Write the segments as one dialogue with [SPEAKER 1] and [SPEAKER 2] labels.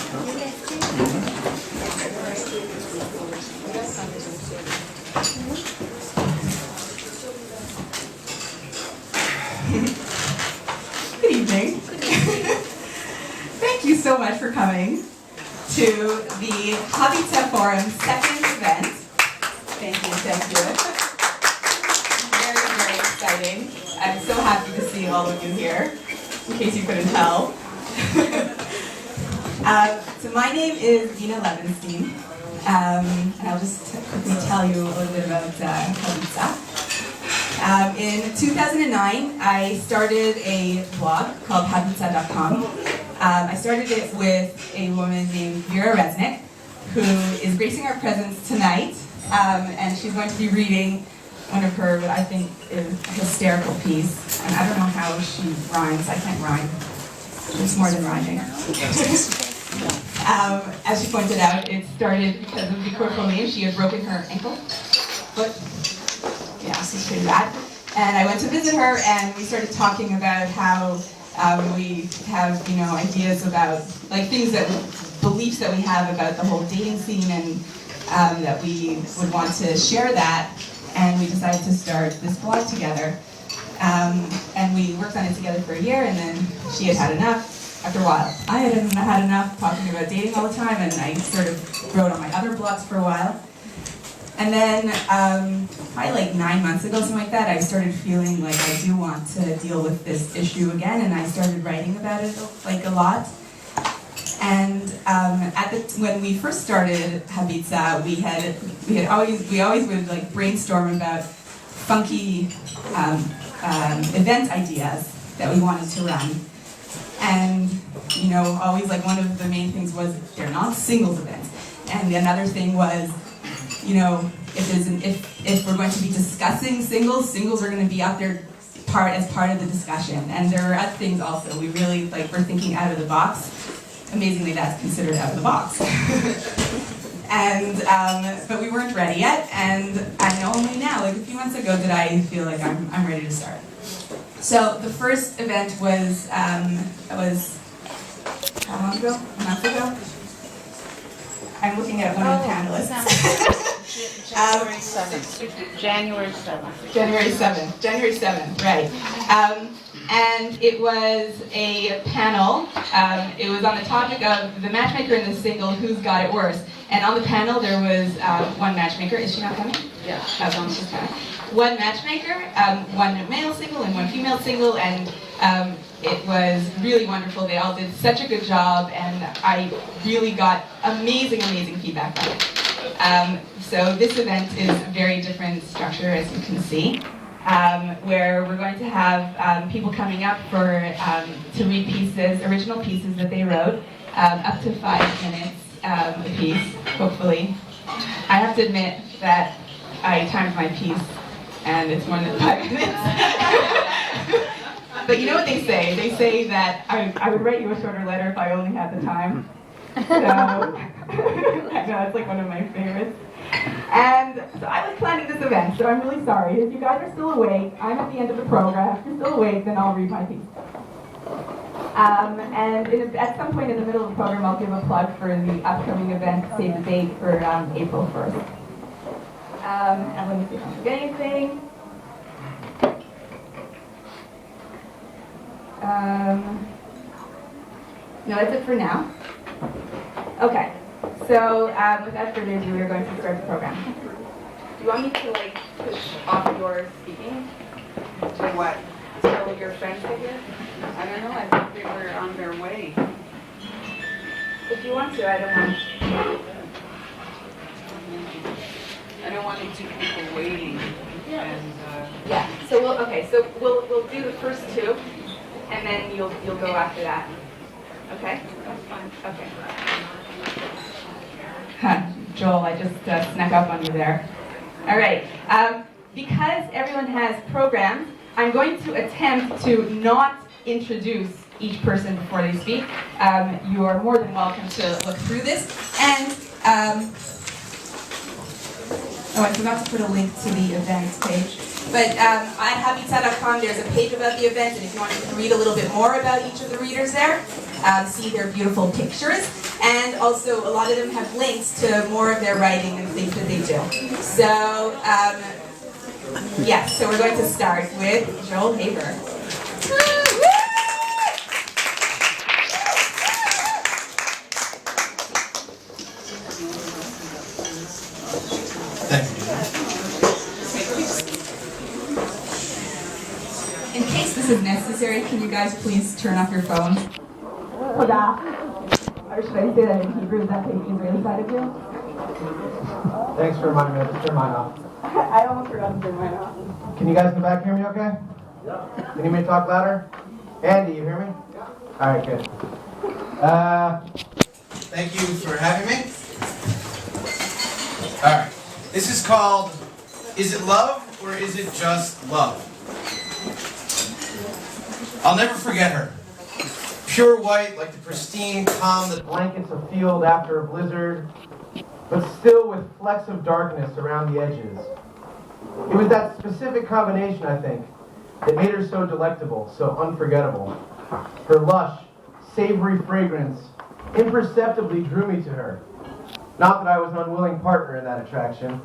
[SPEAKER 1] Good evening. Thank you so much for coming to the Habitza Forum's second event. Thank you. Very, very exciting. I'm so happy to see all of you here, in case you couldn't tell. So my name is Deena Levenstein, and I'll just quickly tell you a little bit about Habitza. In 2009, I started a blog called Habitza.com. I started it with a woman named Vera Resnick, who is gracing our presence tonight, and she's going to be reading one of her, what I think is a hysterical piece. And I don't know how she rhymes. I can't rhyme. It's more than rhyming. As she pointed out, it started because of the corporeal. She had broken her ankle, foot. Yeah, so it's pretty bad. And I went to visit her, and we started talking about how we have, ideas about things beliefs that we have about the whole dating scene, and that we would want to share that. And we decided to start this blog together. And we worked on it together for a year, and then she had enough. After a while, I had enough talking about dating all the time, and I sort of wrote on my other blogs for a while. And then, probably 9 months ago, something like that, I started feeling like I do want to deal with this issue again, and I started writing about it a lot. And when we first started Habitza, we always would brainstorm about funky event ideas that we wanted to run. And always one of the main things was they're not singles events. And another thing was, if we're going to be discussing singles are going to be out there as part of the discussion. And there are other things also. We really we're thinking out of the box. Amazingly, that's considered out of the box. And but we weren't ready yet. And I know only now, a few months ago, did I feel like I'm ready to start. So the first event was how long ago? A month ago? I'm looking at one of the panelists.
[SPEAKER 2] January 7th,
[SPEAKER 1] right. And it was a panel. It was on the topic of the matchmaker and the single, who's got it worse. And on the panel there was one matchmaker. Is she not coming?
[SPEAKER 2] Yeah.
[SPEAKER 1] She's coming. One matchmaker, one male single and one female single, and it was really wonderful. They all did such a good job, and I really got amazing feedback from it. So this event is a very different structure, as you can see, where we're going to have people coming up to read original pieces that they wrote, up to 5 minutes a piece, hopefully. I have to admit that I timed my piece, and it's more than 5 minutes. But you know what they say? They say that I would write you a shorter letter if I only had the time. So, I know, it's one of my favorites. And so I was planning this event, so I'm really sorry. If you guys are still awake, I'm at the end of the program. If you're still awake, then I'll read my piece. At some point in the middle of the program, I'll give a plug for the upcoming event, save the date for April 1st. And let me see if I forget anything. No, that's it for now. Okay, so without further ado, we're going to start the program. Do you want me to push off your speaking?
[SPEAKER 2] To what?
[SPEAKER 1] So your friends get here?
[SPEAKER 2] I don't know, I thought they were on their way.
[SPEAKER 1] If you want to, I don't mind.
[SPEAKER 2] I don't want to keep people waiting. And,
[SPEAKER 1] yeah. So we'll do the first two, and then you'll go after that. Okay.
[SPEAKER 2] That's fine.
[SPEAKER 1] Okay. Joel, I just snuck up on you there. All right. Because everyone has programs, I'm going to attempt to not introduce each person before they speak. You are more than welcome to look through this. And I forgot to put a link to the events page. But at Habitza.com, there's a page about the event, and if you want to read a little bit more about each of the readers there, see their beautiful pictures. And also, a lot of them have links to more of their writing and things that they do. So, yes, so we're going to start with Joel Haber.
[SPEAKER 3] Thank you.
[SPEAKER 1] In case this is necessary, can you guys please turn off your phones? Hoda. Or should I say that in Hebrew? Is that the Israeli side of you?
[SPEAKER 3] Thanks for reminding me to turn mine off.
[SPEAKER 1] I almost forgot to turn mine off.
[SPEAKER 3] Can you guys in the back hear me okay? Yeah. You need me to talk louder? Andy, you hear me? Yeah. All right, good. Thank you for having me. All right. This is called, Is It Love or Is It Just Love? I'll never forget her. Pure white, like the pristine calm that blankets a field after a blizzard, but still with flecks of darkness around the edges. It was that specific combination, I think, that made her so delectable, so unforgettable. Her lush, savory fragrance imperceptibly drew me to her. Not that I was an unwilling partner in that attraction.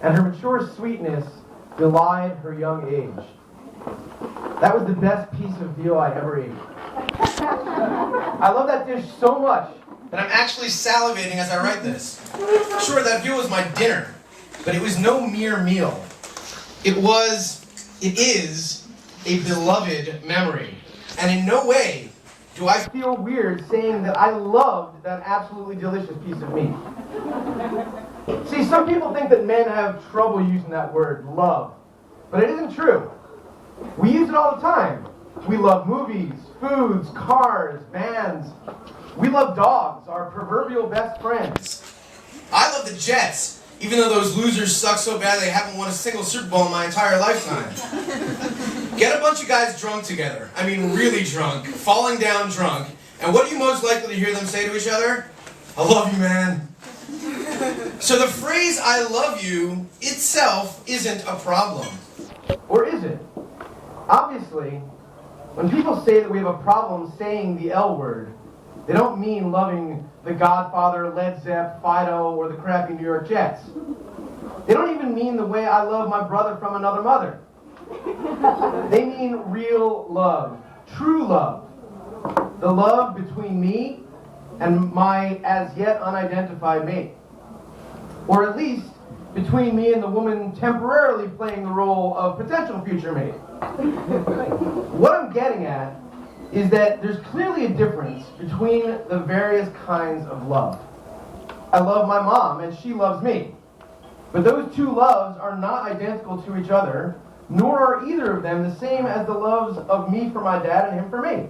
[SPEAKER 3] And her mature sweetness belied her young age. That was the best piece of veal I ever ate. I love that dish so much that I'm actually salivating as I write this. Sure, that veal was my dinner, but it was no mere meal. It is a beloved memory. And in no way do I feel weird saying that I loved that absolutely delicious piece of meat. See, some people think that men have trouble using that word, love. But it isn't true. We use it all the time. We love movies, foods, cars, bands. We love dogs, our proverbial best friends. I love the Jets, even though those losers suck so bad they haven't won a single Super Bowl in my entire lifetime. Get a bunch of guys drunk together. I mean really drunk, falling down drunk. And what are you most likely to hear them say to each other? I love you, man. So the phrase I love you itself isn't a problem. Or is it? Obviously, when people say that we have a problem saying the L word, they don't mean loving the Godfather, Led Zepp, Fido, or the crappy New York Jets. They don't even mean the way I love my brother from another mother. They mean real love, true love. The love between me and my as yet unidentified mate. Or at least between me and the woman temporarily playing the role of potential future mate. What I'm getting at is that there's clearly a difference between the various kinds of love. I love my mom and she loves me. But those two loves are not identical to each other, nor are either of them the same as the loves of me for my dad and him for me.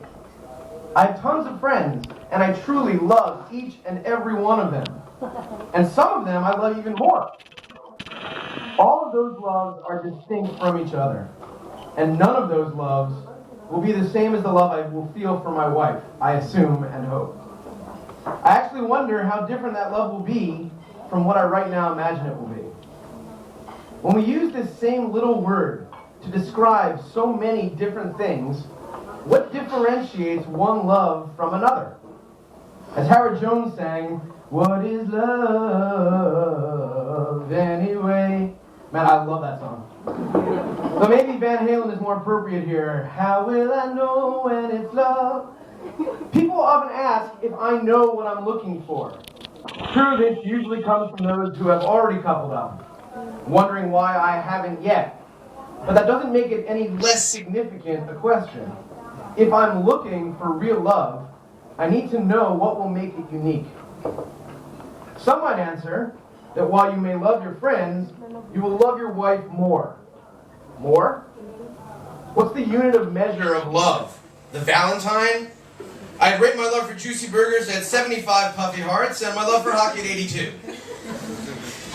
[SPEAKER 3] I have tons of friends, and I truly love each and every one of them. And some of them I love even more. All of those loves are distinct from each other. And none of those loves will be the same as the love I will feel for my wife, I assume and hope. I actually wonder how different that love will be from what I right now imagine it will be. When we use this same little word to describe so many different things, what differentiates one love from another? As Howard Jones sang, "What is love anyway?" Man, I love that song. So maybe Van Halen is more appropriate here. How will I know when it's love? People often ask if I know what I'm looking for. True, this usually comes from those who have already coupled up, wondering why I haven't yet. But that doesn't make it any less significant a question. If I'm looking for real love, I need to know what will make it unique. Some might answer that while you may love your friends, you will love your wife more. More? What's the unit of measure of love? The Valentine? I'd rate my love for juicy burgers at 75 puffy hearts and my love for hockey at 82.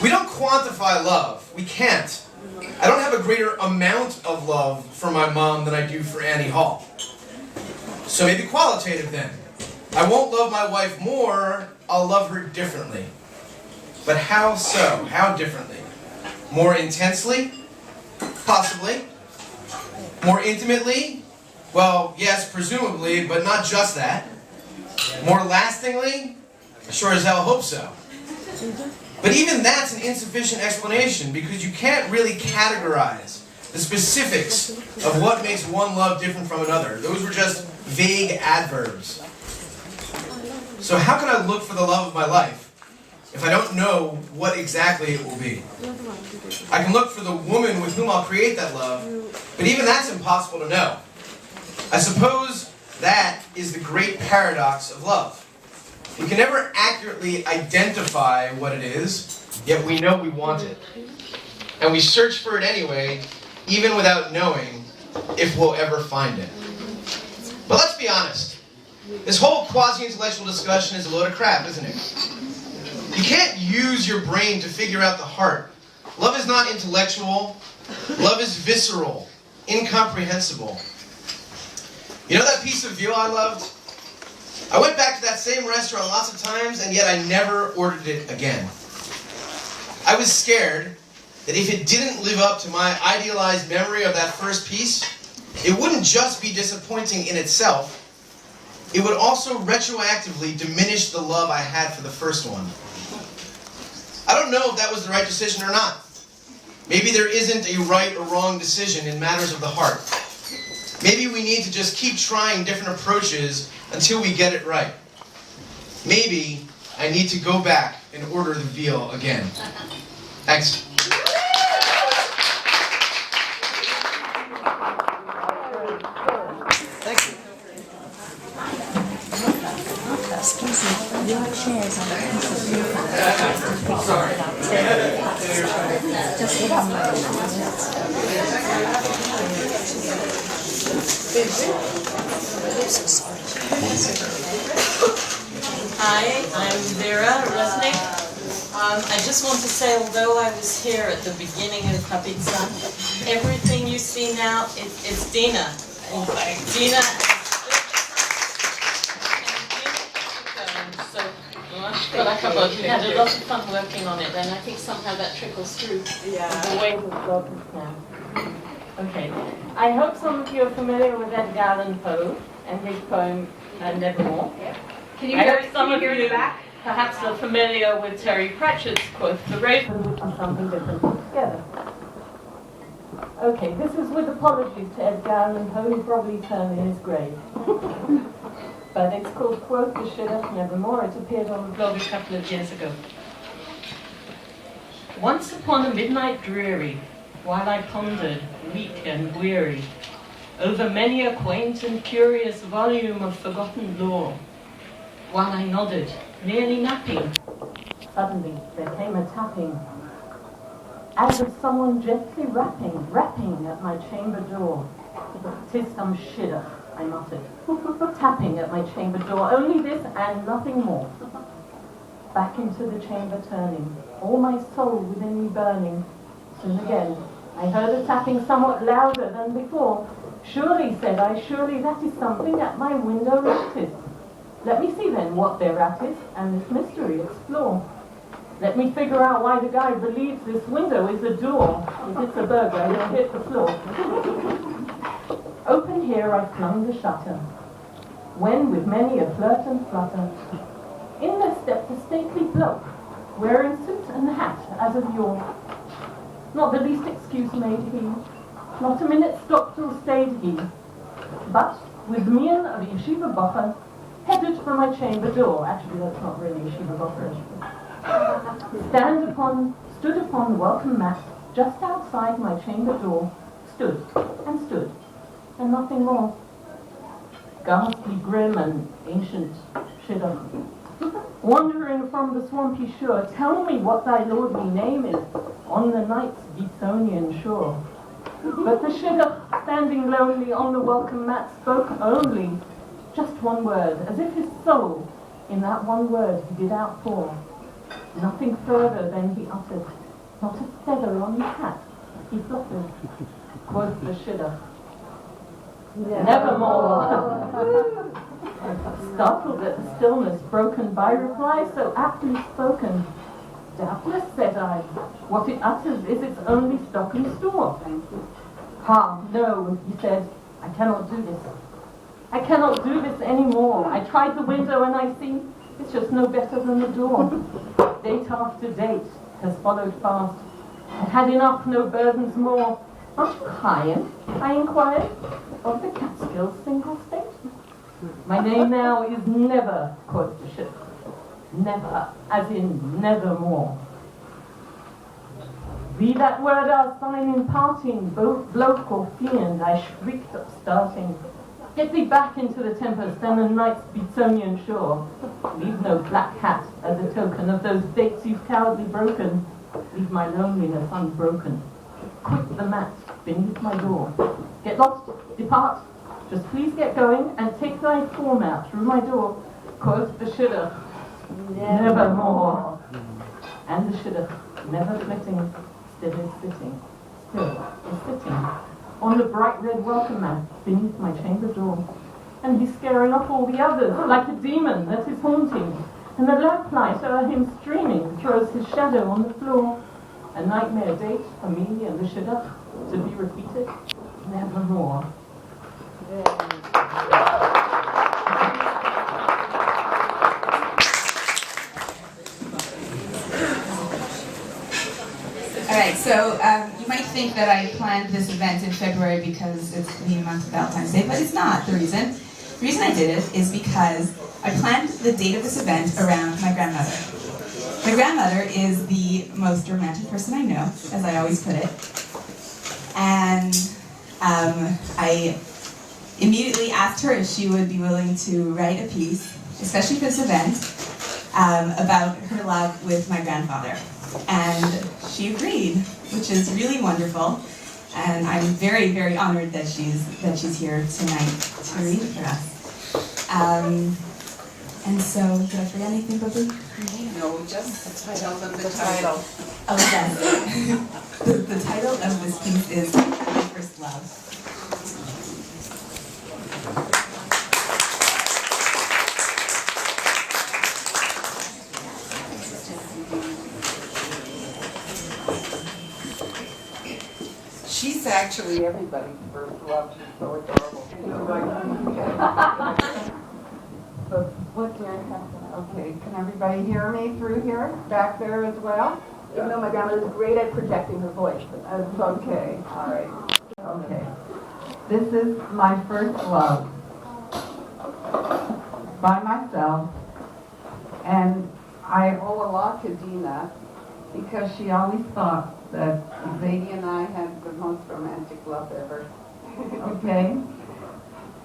[SPEAKER 3] We don't quantify love. We can't. I don't have a greater amount of love for my mom than I do for Annie Hall. So maybe qualitative then. I won't love my wife more, I'll love her differently. But how so? How differently? More intensely? Possibly. More intimately? Well, yes, presumably, but not just that. More lastingly? I sure as hell hope so. But even that's an insufficient explanation because you can't really categorize the specifics of what makes one love different from another. Those were just vague adverbs. So how can I look for the love of my life if I don't know what exactly it will be? I can look for the woman with whom I'll create that love, but even that's impossible to know. I suppose that is the great paradox of love. We can never accurately identify what it is, yet we know we want it. And we search for it anyway, even without knowing if we'll ever find it. But let's be honest. This whole quasi-intellectual discussion is a load of crap, isn't it? You can't use your brain to figure out the heart. Love is not intellectual. Love is visceral, incomprehensible. You know that piece of veal I loved? I went back to that same restaurant lots of times, and yet I never ordered it again. I was scared that if it didn't live up to my idealized memory of that first piece, it wouldn't just be disappointing in itself, it would also retroactively diminish the love I had for the first one. I don't know if that was the right decision or not. Maybe there isn't a right or wrong decision in matters of the heart. Maybe we need to just keep trying different approaches until we get it right. Maybe I need to go back and order the veal again. Thanks. Thank you.
[SPEAKER 4] Excuse me, your chairs on the piece of paper. Sorry. Just give them a
[SPEAKER 2] Hi, I'm Vera Resnick. I just want to say, although I was here at the beginning of Habitza, everything you see now, it's Deena. In fact, Deena we had a lot of fun working on it, and I think somehow that trickles through the way we've got it now. Okay. I hope some of you are familiar with Edgar Allan Poe and his poem Nevermore.
[SPEAKER 1] Can you
[SPEAKER 2] I
[SPEAKER 1] hear,
[SPEAKER 2] hope some
[SPEAKER 1] can
[SPEAKER 2] of
[SPEAKER 1] you hear in
[SPEAKER 2] you
[SPEAKER 1] the back?
[SPEAKER 2] perhaps are familiar with Terry Pratchett's quote, "The raven and something different altogether." Okay, this is with apologies to Edgar Allan Poe, who probably turned in his grave. But it's called Quote the Shidduch Nevermore. It appeared on the blog a couple of years ago. Once upon a midnight dreary, while I pondered, weak and weary, over many a quaint and curious volume of forgotten lore, while I nodded, nearly napping, suddenly there came a tapping, as of someone gently rapping at my chamber door. "'Tis some shidduch," I muttered, tapping at my chamber door, only this and nothing more. Back into the chamber turning, all my soul within me burning. Soon again, I heard a tapping somewhat louder than before. "Surely," said I, "surely that is something at my window lattice. Let me see then what thereat is, and this mystery explore. Let me figure out why the guy believes this window is a door. If it's a burglar, he'll hit the floor." Open here I flung the shutter, when with many a flirt and flutter, in there stepped a stately bloke, wearing suit and hat as of yore. Not the least excuse made he, not a minute stopped or stayed he, but with mien of yeshiva bocher, headed for my chamber door. Actually, that's not really yeshiva bocher. Stood upon the welcome mat, just outside my chamber door, stood, and nothing more. Ghastly grim and ancient shidduch, wandering from the swampy shore, tell me what thy lordly name is on the night's Vithonian shore. But the shidduch, standing lonely on the welcome mat, spoke only just one word, as if his soul in that one word he did outpour. Nothing further than he uttered, not a feather on his hat he fluttered. Quoth the shidduch, "Nevermore." Startled at the stillness broken by reply so aptly spoken. "Doubtless," said I, "what it utters is its only stock and store." "Ha, no," he said, "I cannot do this. I cannot do this any more. I tried the window and I see It's just no better than the dawn. Date after date has followed fast. I've had enough, no burdens more. Aren't you crying? I inquired. Of the Catskills single state? My name now is Never, quoth the ship. Never, as in nevermore. Be that word our sign in parting, both bloke or fiend, I shrieked upstarting. Get thee back into the tempest and the night's Beatonian shore. Leave no black hat as a token of those dates you've cowardly broken. Leave my loneliness unbroken. Quit the mat beneath my door. Get lost, depart. Just please get going and take thy form out through my door. Quoth the shidduch, nevermore. And the shidduch, never flitting, still is sitting. Still is sitting on the bright red welcome mat beneath my chamber door. And he's scaring off all the others like a demon that is haunting. And the lamplight o'er him streaming throws his shadow on the floor. A nightmare date for me and the shidduch, to be repeated nevermore.
[SPEAKER 1] All right, so you might think that I planned this event in February because it's the month of Valentine's Day, but it's not the reason. The reason I did it is because I planned the date of this event around my grandmother. My grandmother is the most romantic person I know, as I always put it. And I immediately asked her if she would be willing to write a piece, especially for this event, about her love with my grandfather. And she agreed, which is really wonderful. And I'm very, very honored that she's here tonight to read for us. And so, did I forget anything, Bobby?
[SPEAKER 5] No, just the title and the title.
[SPEAKER 1] Oh, yes. The title of this piece is My First Love.
[SPEAKER 5] She's actually everybody's first love. She's so adorable. So what do I have to, okay, can everybody hear me through here? Back there as well?
[SPEAKER 1] Even though my grandmother's great at projecting her voice.
[SPEAKER 5] That's okay, all right. Okay. This is My First Love by myself. And I owe a lot to Deena because she always thought that Zadie and I had the most romantic love ever. Okay?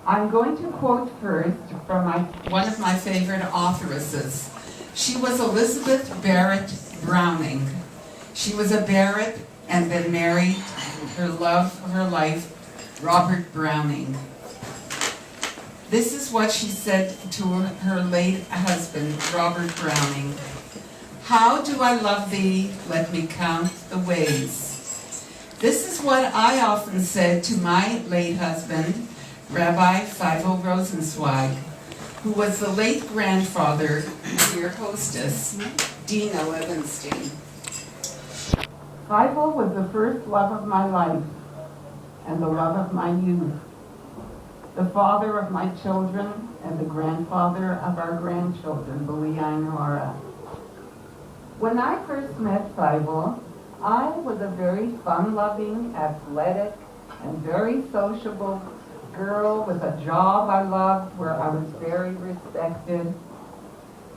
[SPEAKER 5] I'm going to quote first from one of my favorite authoresses. She was Elizabeth Barrett Browning. She was a Barrett and then married her love of her life, Robert Browning. This is what she said to her late husband, Robert Browning. How do I love thee? Let me count the ways. This is what I often said to my late husband, Rabbi Feivel Rosenzweig, who was the late grandfather of your hostess, Deena Levenstein. Feivel was the first love of my life and the love of my youth, the father of my children and the grandfather of our grandchildren, Belia and Laura. When I first met Feivel, I was a very fun-loving, athletic, and very sociable girl with a job I loved where I was very respected.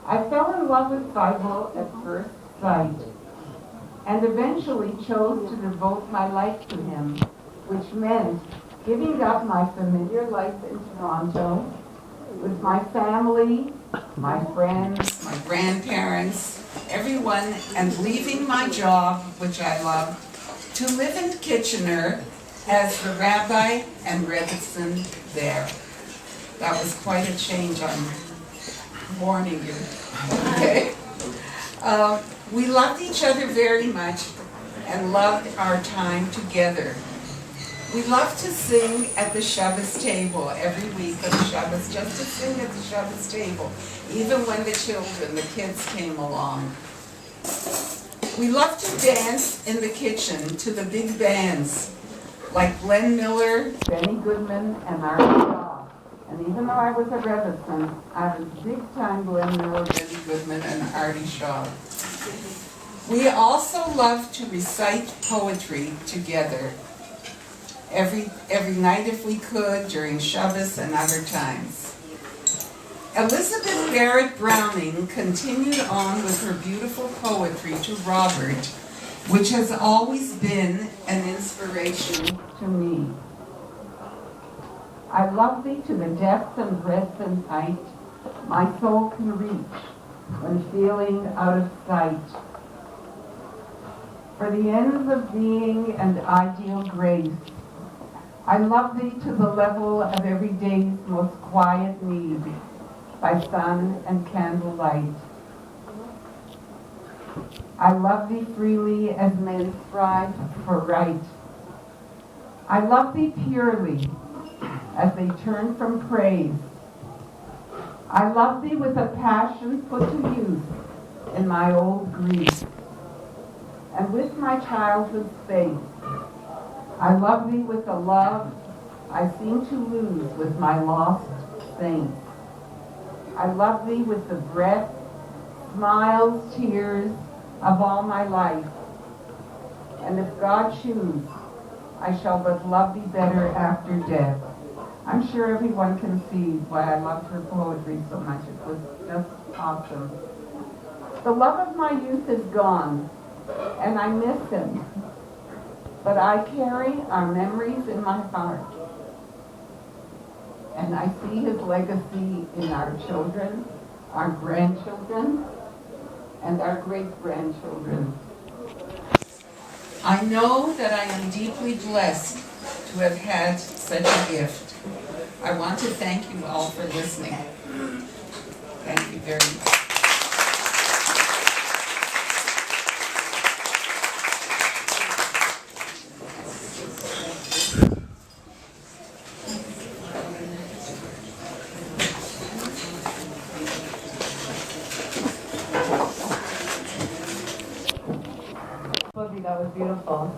[SPEAKER 5] I fell in love with Feivel at first sight and eventually chose to devote my life to him, which meant giving up my familiar life in Toronto with my family, my friends, my grandparents, everyone, and leaving my job, which I loved, to live in Kitchener as the rabbi and rebbitzin there. That was quite a change, I'm warning you. Okay. We loved each other very much and loved our time together. We loved to sing at the Shabbos table every week of Shabbos, just to sing at the Shabbos table, even when the kids came along. We loved to dance in the kitchen to the big bands, like Glenn Miller, Benny Goodman, and Art Shaw. And even though I was a Rebbitzin, I was big time Glenn Miller, Betty Goodman, and Artie Shaw. We also loved to recite poetry together every night if we could, during Shabbos and other times. Elizabeth Barrett Browning continued on with her beautiful poetry to Robert, which has always been an inspiration to me. I love thee to the depth and breadth and height my soul can reach when feeling out of sight. For the ends of being and ideal grace, I love thee to the level of every day's most quiet need, by sun and candlelight. I love thee freely as men strive for right. I love thee purely as they turn from praise. I love thee with a passion put to use in my old grief, and with my childhood's faith. I love thee with the love I seem to lose with my lost saints. I love thee with the breath, smiles, tears of all my life. And if God choose, I shall but love thee better after death. I'm sure everyone can see why I loved her poetry so much. It was just awesome. The love of my youth is gone, and I miss him. But I carry our memories in my heart. And I see his legacy in our children, our grandchildren, and our great-grandchildren. I know that I am deeply blessed to have had such a gift. I want to thank you all for listening. Thank you very much.
[SPEAKER 6] That was beautiful.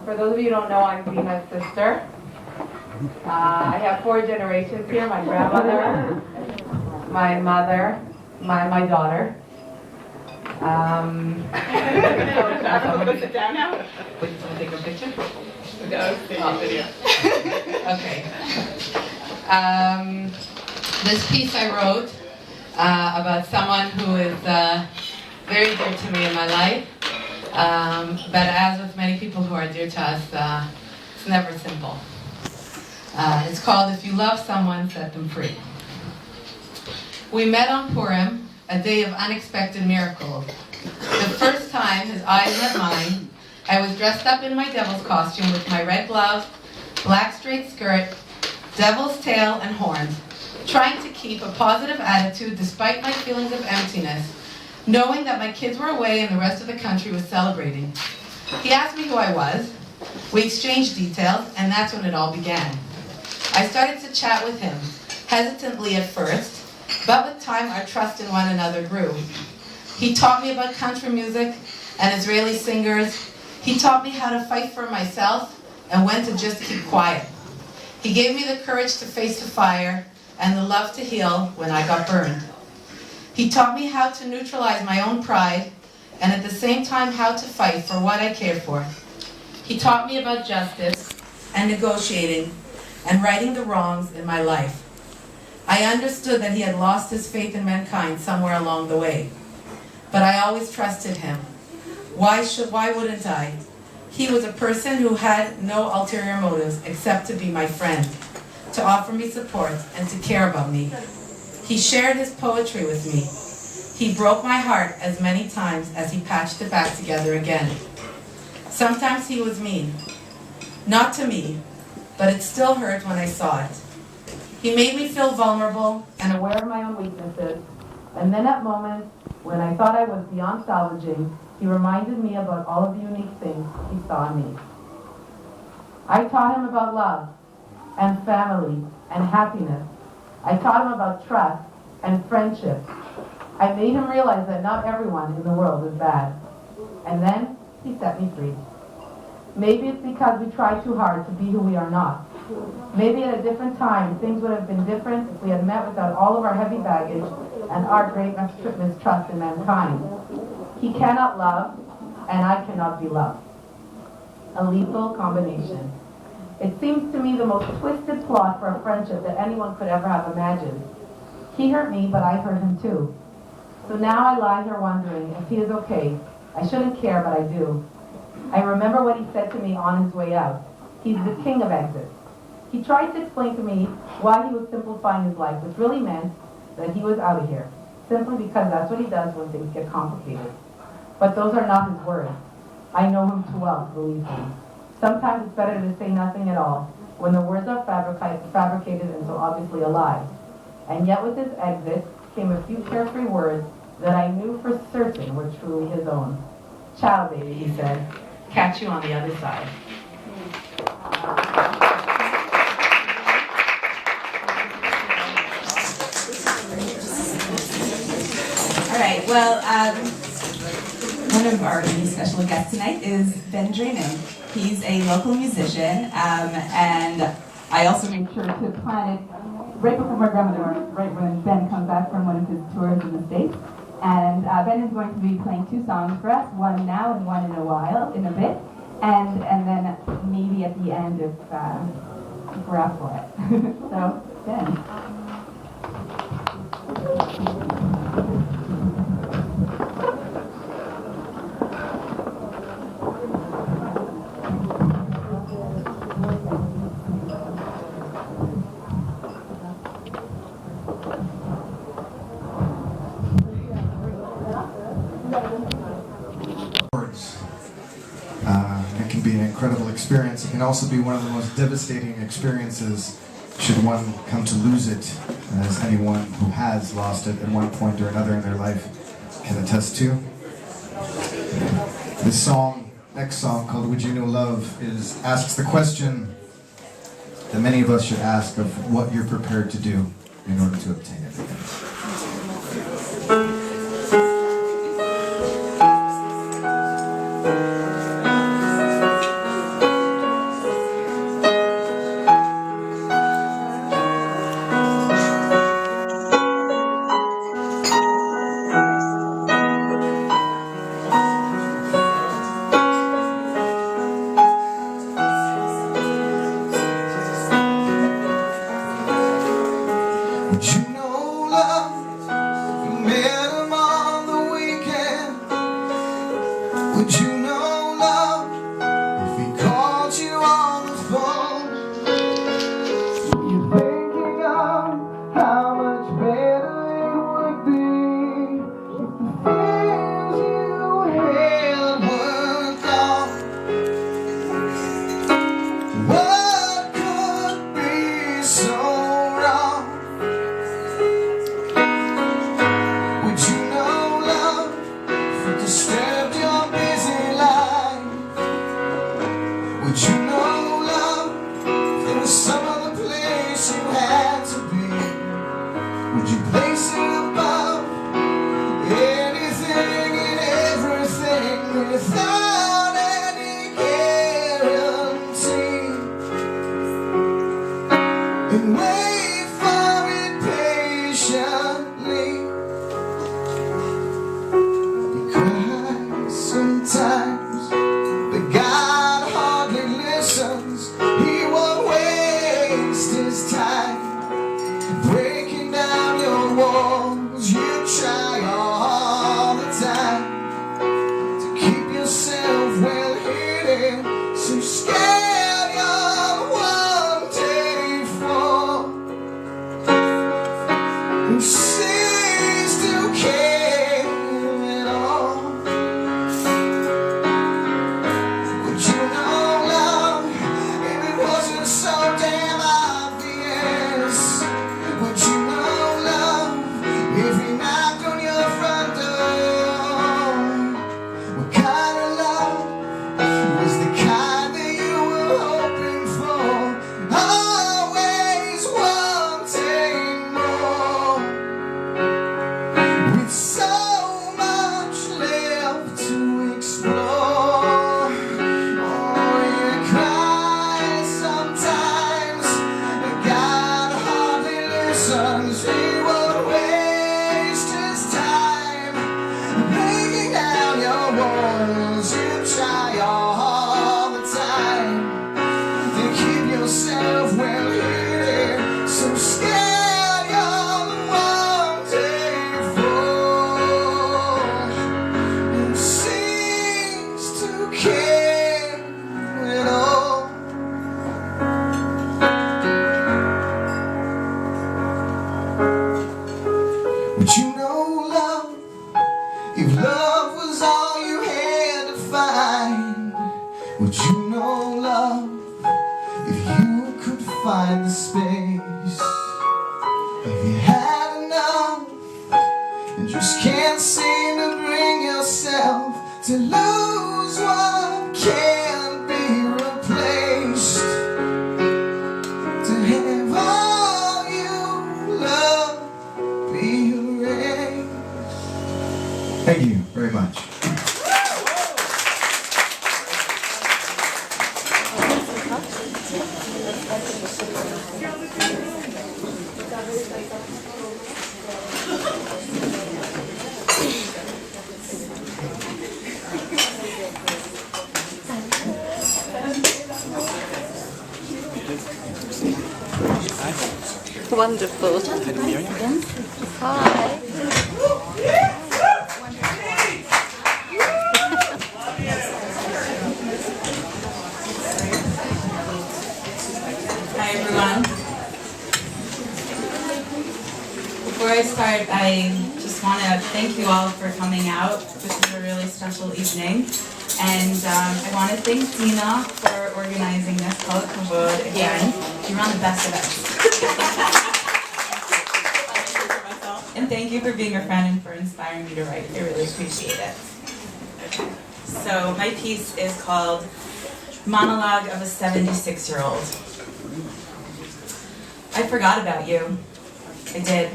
[SPEAKER 6] For those of you who don't know, I'm Deena's sister. I have 4 generations here: my grandmother, my mother, my daughter.
[SPEAKER 1] Sit down now.
[SPEAKER 6] Wait, you want to take a picture?
[SPEAKER 1] No, video.
[SPEAKER 6] Okay. This piece I wrote about someone who is very dear to me in my life. But as with many people who are dear to us, it's never simple. It's called If You Love Someone, Set Them Free. We met on Purim, a day of unexpected miracles. The first time his eyes met mine, I was dressed up in my devil's costume with my red glove, black straight skirt, devil's tail, and horns, trying to keep a positive attitude despite my feelings of emptiness, knowing that my kids were away and the rest of the country was celebrating. He asked me who I was. We exchanged details, and that's when it all began. I started to chat with him, hesitantly at first, but with time our trust in one another grew. He taught me about country music and Israeli singers. He taught me how to fight for myself and when to just keep quiet. He gave me the courage to face the fire and the love to heal when I got burned. He taught me how to neutralize my own pride and at the same time how to fight for what I cared for. He taught me about justice and negotiating and righting the wrongs in my life. I understood that he had lost his faith in mankind somewhere along the way, but I always trusted him. Why wouldn't I? He was a person who had no ulterior motives except to be my friend, to offer me support and to care about me. He shared his poetry with me. He broke my heart as many times as he patched it back together again. Sometimes he was mean. Not to me, but it still hurt when I saw it. He made me feel vulnerable and aware of my own weaknesses, and then at moments when I thought I was beyond salvaging, he reminded me about all of the unique things he saw in me. I taught him about love and family and happiness. I taught him about trust and friendship. I made him realize that not everyone in the world is bad. And then he set me free. Maybe it's because we try too hard to be who we are not.
[SPEAKER 7] Maybe at a different time, things would have been different if we had met without all of our heavy baggage and our great mistrust in mankind. He cannot love, and I cannot be loved. A lethal combination. It seems to me the most twisted plot for a friendship that anyone could ever have imagined. He hurt me, but I hurt him too. So now I lie here wondering if he is okay. I shouldn't care, but I do. I remember what he said to me on his way out. He's the king of exits. He tried to explain to me why he was simplifying his life, which really meant that he was out of here, simply because that's what he does when things get complicated. But those are not his words. I know him too well to believe him. Sometimes it's better to say nothing at all, when the words are fabricated and so obviously a lie. And yet with his exit came a few carefree words that I knew for certain were truly his own. Ciao, baby, he said. Catch you on the other side.
[SPEAKER 1] All right, well, one of our really special guests tonight is Ben Draymond. He's a local musician, and I also made sure to plan it right before my grandmother, right when Ben comes back from one of his tours in the States. And Ben is going to be playing two songs for us, one now and one in a while, in a bit. And then maybe at the end if we're up for it. So, Ben.
[SPEAKER 8] It can be an incredible experience. It can also be one of the most devastating experiences should one come to lose it, as anyone who has lost it at one point or another in their life can attest to. This song, next song called Would You Know Love, asks the question that many of us should ask of what you're prepared to do in order to obtain it. Would you know love? You met him on the weekend. Would you know love if he called you on the phone? You're thinking of how much better it would be if the things you had were gone. What could be so wrong? Would you know love if it disturbed your busy life? Would you know love if there was some other place you had to be? Would you place it above anything and everything without any guarantee? And wait for it patiently. You cry sometimes, but God hardly listens. He won't waste his time breaking down your walls. You try all the time to keep yourself If love was all you had to find, would you know love if you could find the space? Have you had enough and just can't seem to bring yourself to lose what can't be replaced? To have all you love be erased. Thank you very much.
[SPEAKER 4] Wonderful. Hi.
[SPEAKER 1] Hi everyone. Before I start, I just want to thank you all for coming out. This is a really special evening. And I want to thank Deena for organizing this. Call it Kavod again. You're on the best of us. And thank you for being a friend and for inspiring me to write. I really appreciate it. Okay. So my piece is called Monologue of a 76-year-old. I forgot about you. I did.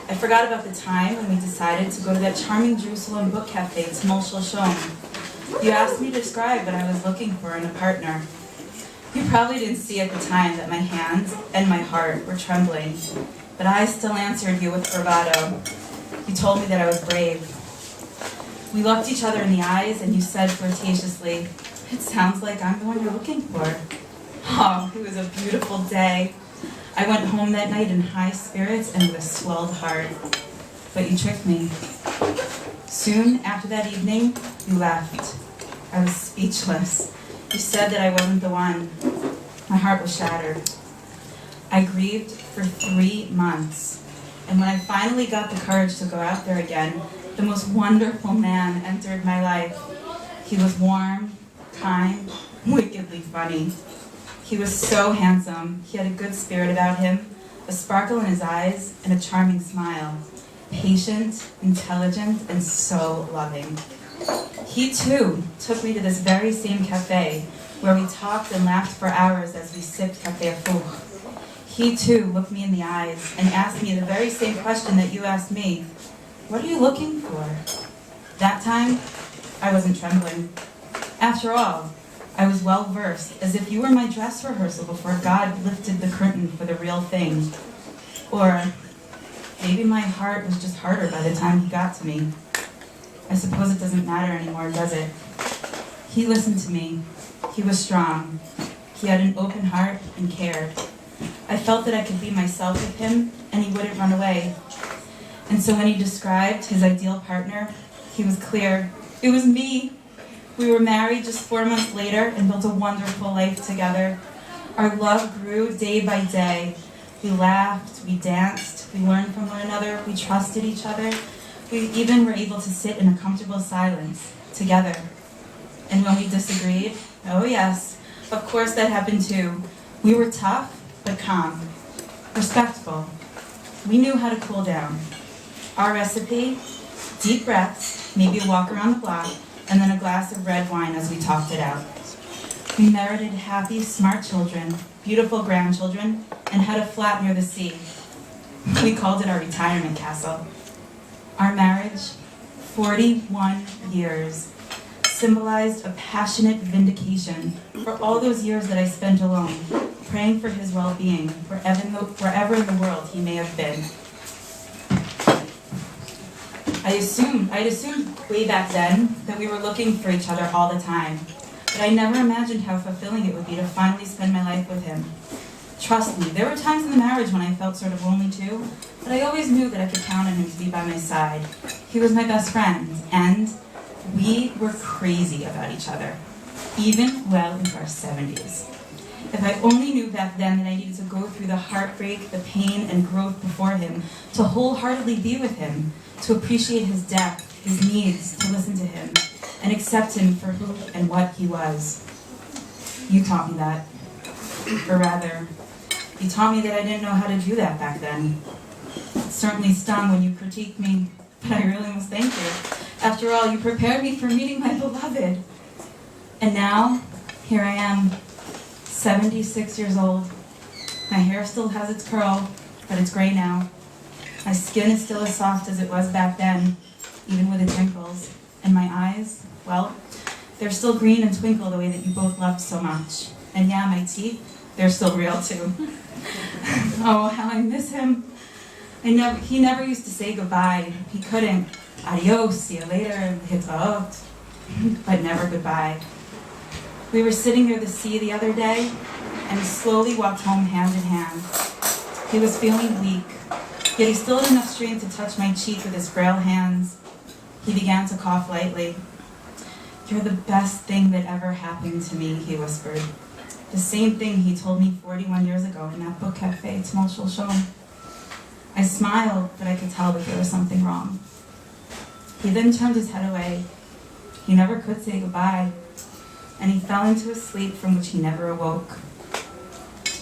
[SPEAKER 1] I forgot about the time when we decided to go to that charming Jerusalem book cafe, Tmol Shilshom. You asked me to describe what I was looking for in a partner. You probably didn't see at the time that my hands and my heart were trembling, but I still answered you with bravado. You told me that I was brave. We looked each other in the eyes and you said flirtatiously, "It sounds like I'm the one you're looking for." Oh, it was a beautiful day. I went home that night in high spirits and with a swelled heart. But you tricked me. Soon after that evening, you left. I was speechless. You said that I wasn't the one. My heart was shattered. I grieved for 3 months. And when I finally got the courage to go out there again, the most wonderful man entered my life. He was warm, kind, wickedly funny. He was so handsome. He had a good spirit about him, a sparkle in his eyes, and a charming smile. Patient, intelligent, and so loving. He too took me to this very same cafe where we talked and laughed for hours as we sipped café apouch. He too looked me in the eyes and asked me the very same question that you asked me. What are you looking for? That time, I wasn't trembling. After all, I was well versed, as if you were my dress rehearsal before God lifted the curtain for the real thing. Or maybe my heart was just harder by the time he got to me. I suppose it doesn't matter anymore, does it? He listened to me. He was strong. He had an open heart and cared. I felt that I could be myself with him, and he wouldn't run away. And so when he described his ideal partner, he was clear. It was me. We were married just 4 months later and built a wonderful life together. Our love grew day by day. We laughed, we danced, we learned from one another, we trusted each other. We even were able to sit in a comfortable silence together. And when we disagreed, oh yes, of course that happened too. We were tough, but calm, respectful. We knew how to cool down. Our recipe, deep breaths, maybe a walk around the block, and then a glass of red wine as we talked it out. We merited happy, smart children, beautiful grandchildren, and had a flat near the sea. We called it our retirement castle. Our marriage, 41 years, symbolized a passionate vindication for all those years that I spent alone, praying for his well-being wherever in the world he may have been. I'd assumed way back then that we were looking for each other all the time, but I never imagined how fulfilling it would be to finally spend my life with him. Trust me, there were times in the marriage when I felt sort of lonely too, but I always knew that I could count on him to be by my side. He was my best friend, and we were crazy about each other, even well into our 70s. If I only knew back then that I needed to go through the heartbreak, the pain, and growth before him, to wholeheartedly be with him, to appreciate his depth, his needs, to listen to him, and accept him for who and what he was. You taught me that. Or rather, you taught me that I didn't know how to do that back then. It certainly stung when you critiqued me, but I really must thank you. After all, you prepared me for meeting my beloved. And now, here I am, 76 years old. My hair still has its curl, but it's gray now. My skin is still as soft as it was back then, even with its wrinkles. And my eyes, well, they're still green and twinkle the way that you both loved so much. And yeah, my teeth, they're still real too. Oh, how I miss him. He never used to say goodbye. He couldn't. Adios, see you later, hitraot. But never goodbye. We were sitting near the sea the other day, and he slowly walked home hand in hand. He was feeling weak, yet he still had enough strength to touch my cheek with his frail hands. He began to cough lightly. "You're the best thing that ever happened to me," he whispered. The same thing he told me 41 years ago in that book cafe, Tmol Shilshom. I smiled, but I could tell that there was something wrong. He then turned his head away. He never could say goodbye, and he fell into a sleep from which he never awoke.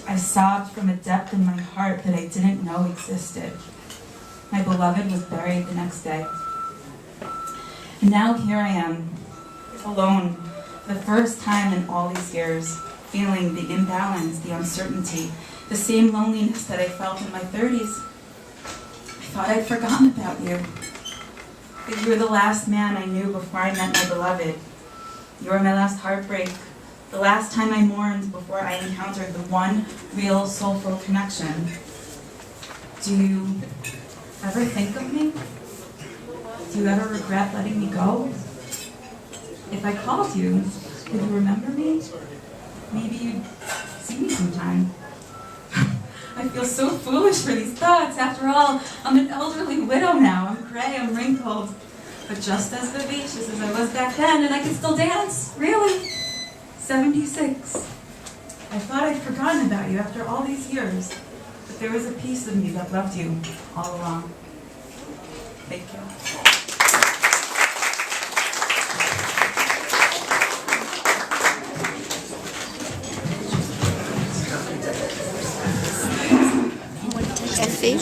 [SPEAKER 1] I sobbed from a depth in my heart that I didn't know existed. My beloved was buried the next day. And now here I am, alone, for the first time in all these years, feeling the imbalance, the uncertainty, the same loneliness that I felt in my 30s. I thought I'd forgotten about you. But you were the last man I knew before I met my beloved. You were my last heartbreak, the last time I mourned before I encountered the one real soulful connection. Do you ever think of me? Do you ever regret letting me go? If I called you, would you remember me? Maybe you'd see me sometime. I feel so foolish for these thoughts. After all, I'm an elderly widow now. I'm gray, I'm wrinkled. But just as vivacious as I was back then, and I can still dance. Really? 76. I thought I'd forgotten about you after all these years. But there was a piece of me that loved you all along. Thank you.
[SPEAKER 4] Effie,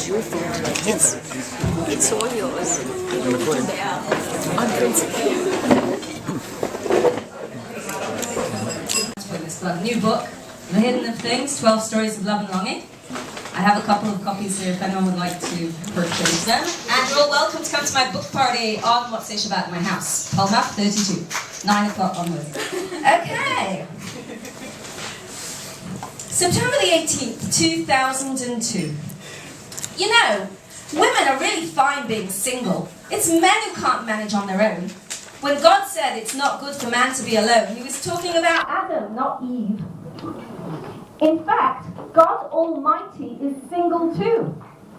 [SPEAKER 4] it's all yours. I'm going
[SPEAKER 9] to new book, The Hidden of Things, 12 Stories of Love and Longing. I have a couple of copies here if anyone would like to purchase them. And you're all welcome to come to my book party on Motzei Shabbat at my house, Palmach 32, 9 o'clock onwards. Okay. September the 18th, 2002. You know, women are really fine being single. It's men who can't manage on their own. When God said it's not good for man to be alone, he was talking about Adam, not Eve. In fact, God Almighty is single too.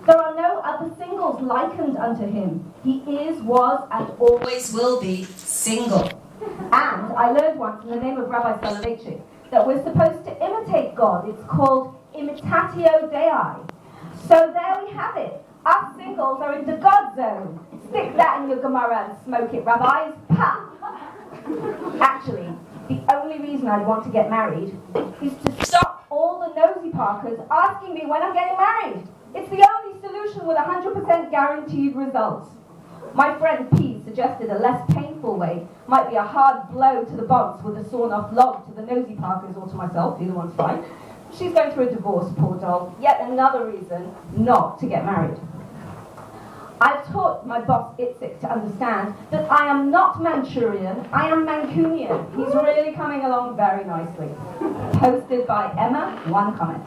[SPEAKER 9] There are no other singles likened unto him. He is, was, and always will be single. And I learned once in the name of Rabbi Soloveitchik that we're supposed to imitate God. It's called imitatio Dei. So there we have it. Us singles are in the God zone. Stick that in your Gemara and smoke it, rabbis. Pa! Actually, the only reason I'd want to get married is to stop all the nosy parkers asking me when I'm getting married. It's the only solution with 100% guaranteed results. My friend P suggested a less painful way might be a hard blow to the boss with a sawn-off log to the nosy parkers or to myself, either one's fine. She's going through a divorce, poor doll. Yet another reason not to get married. I've taught my boss Itzik to understand that I am not Manchurian, I am Mancunian. He's really coming along very nicely. Posted by Emma, one comment.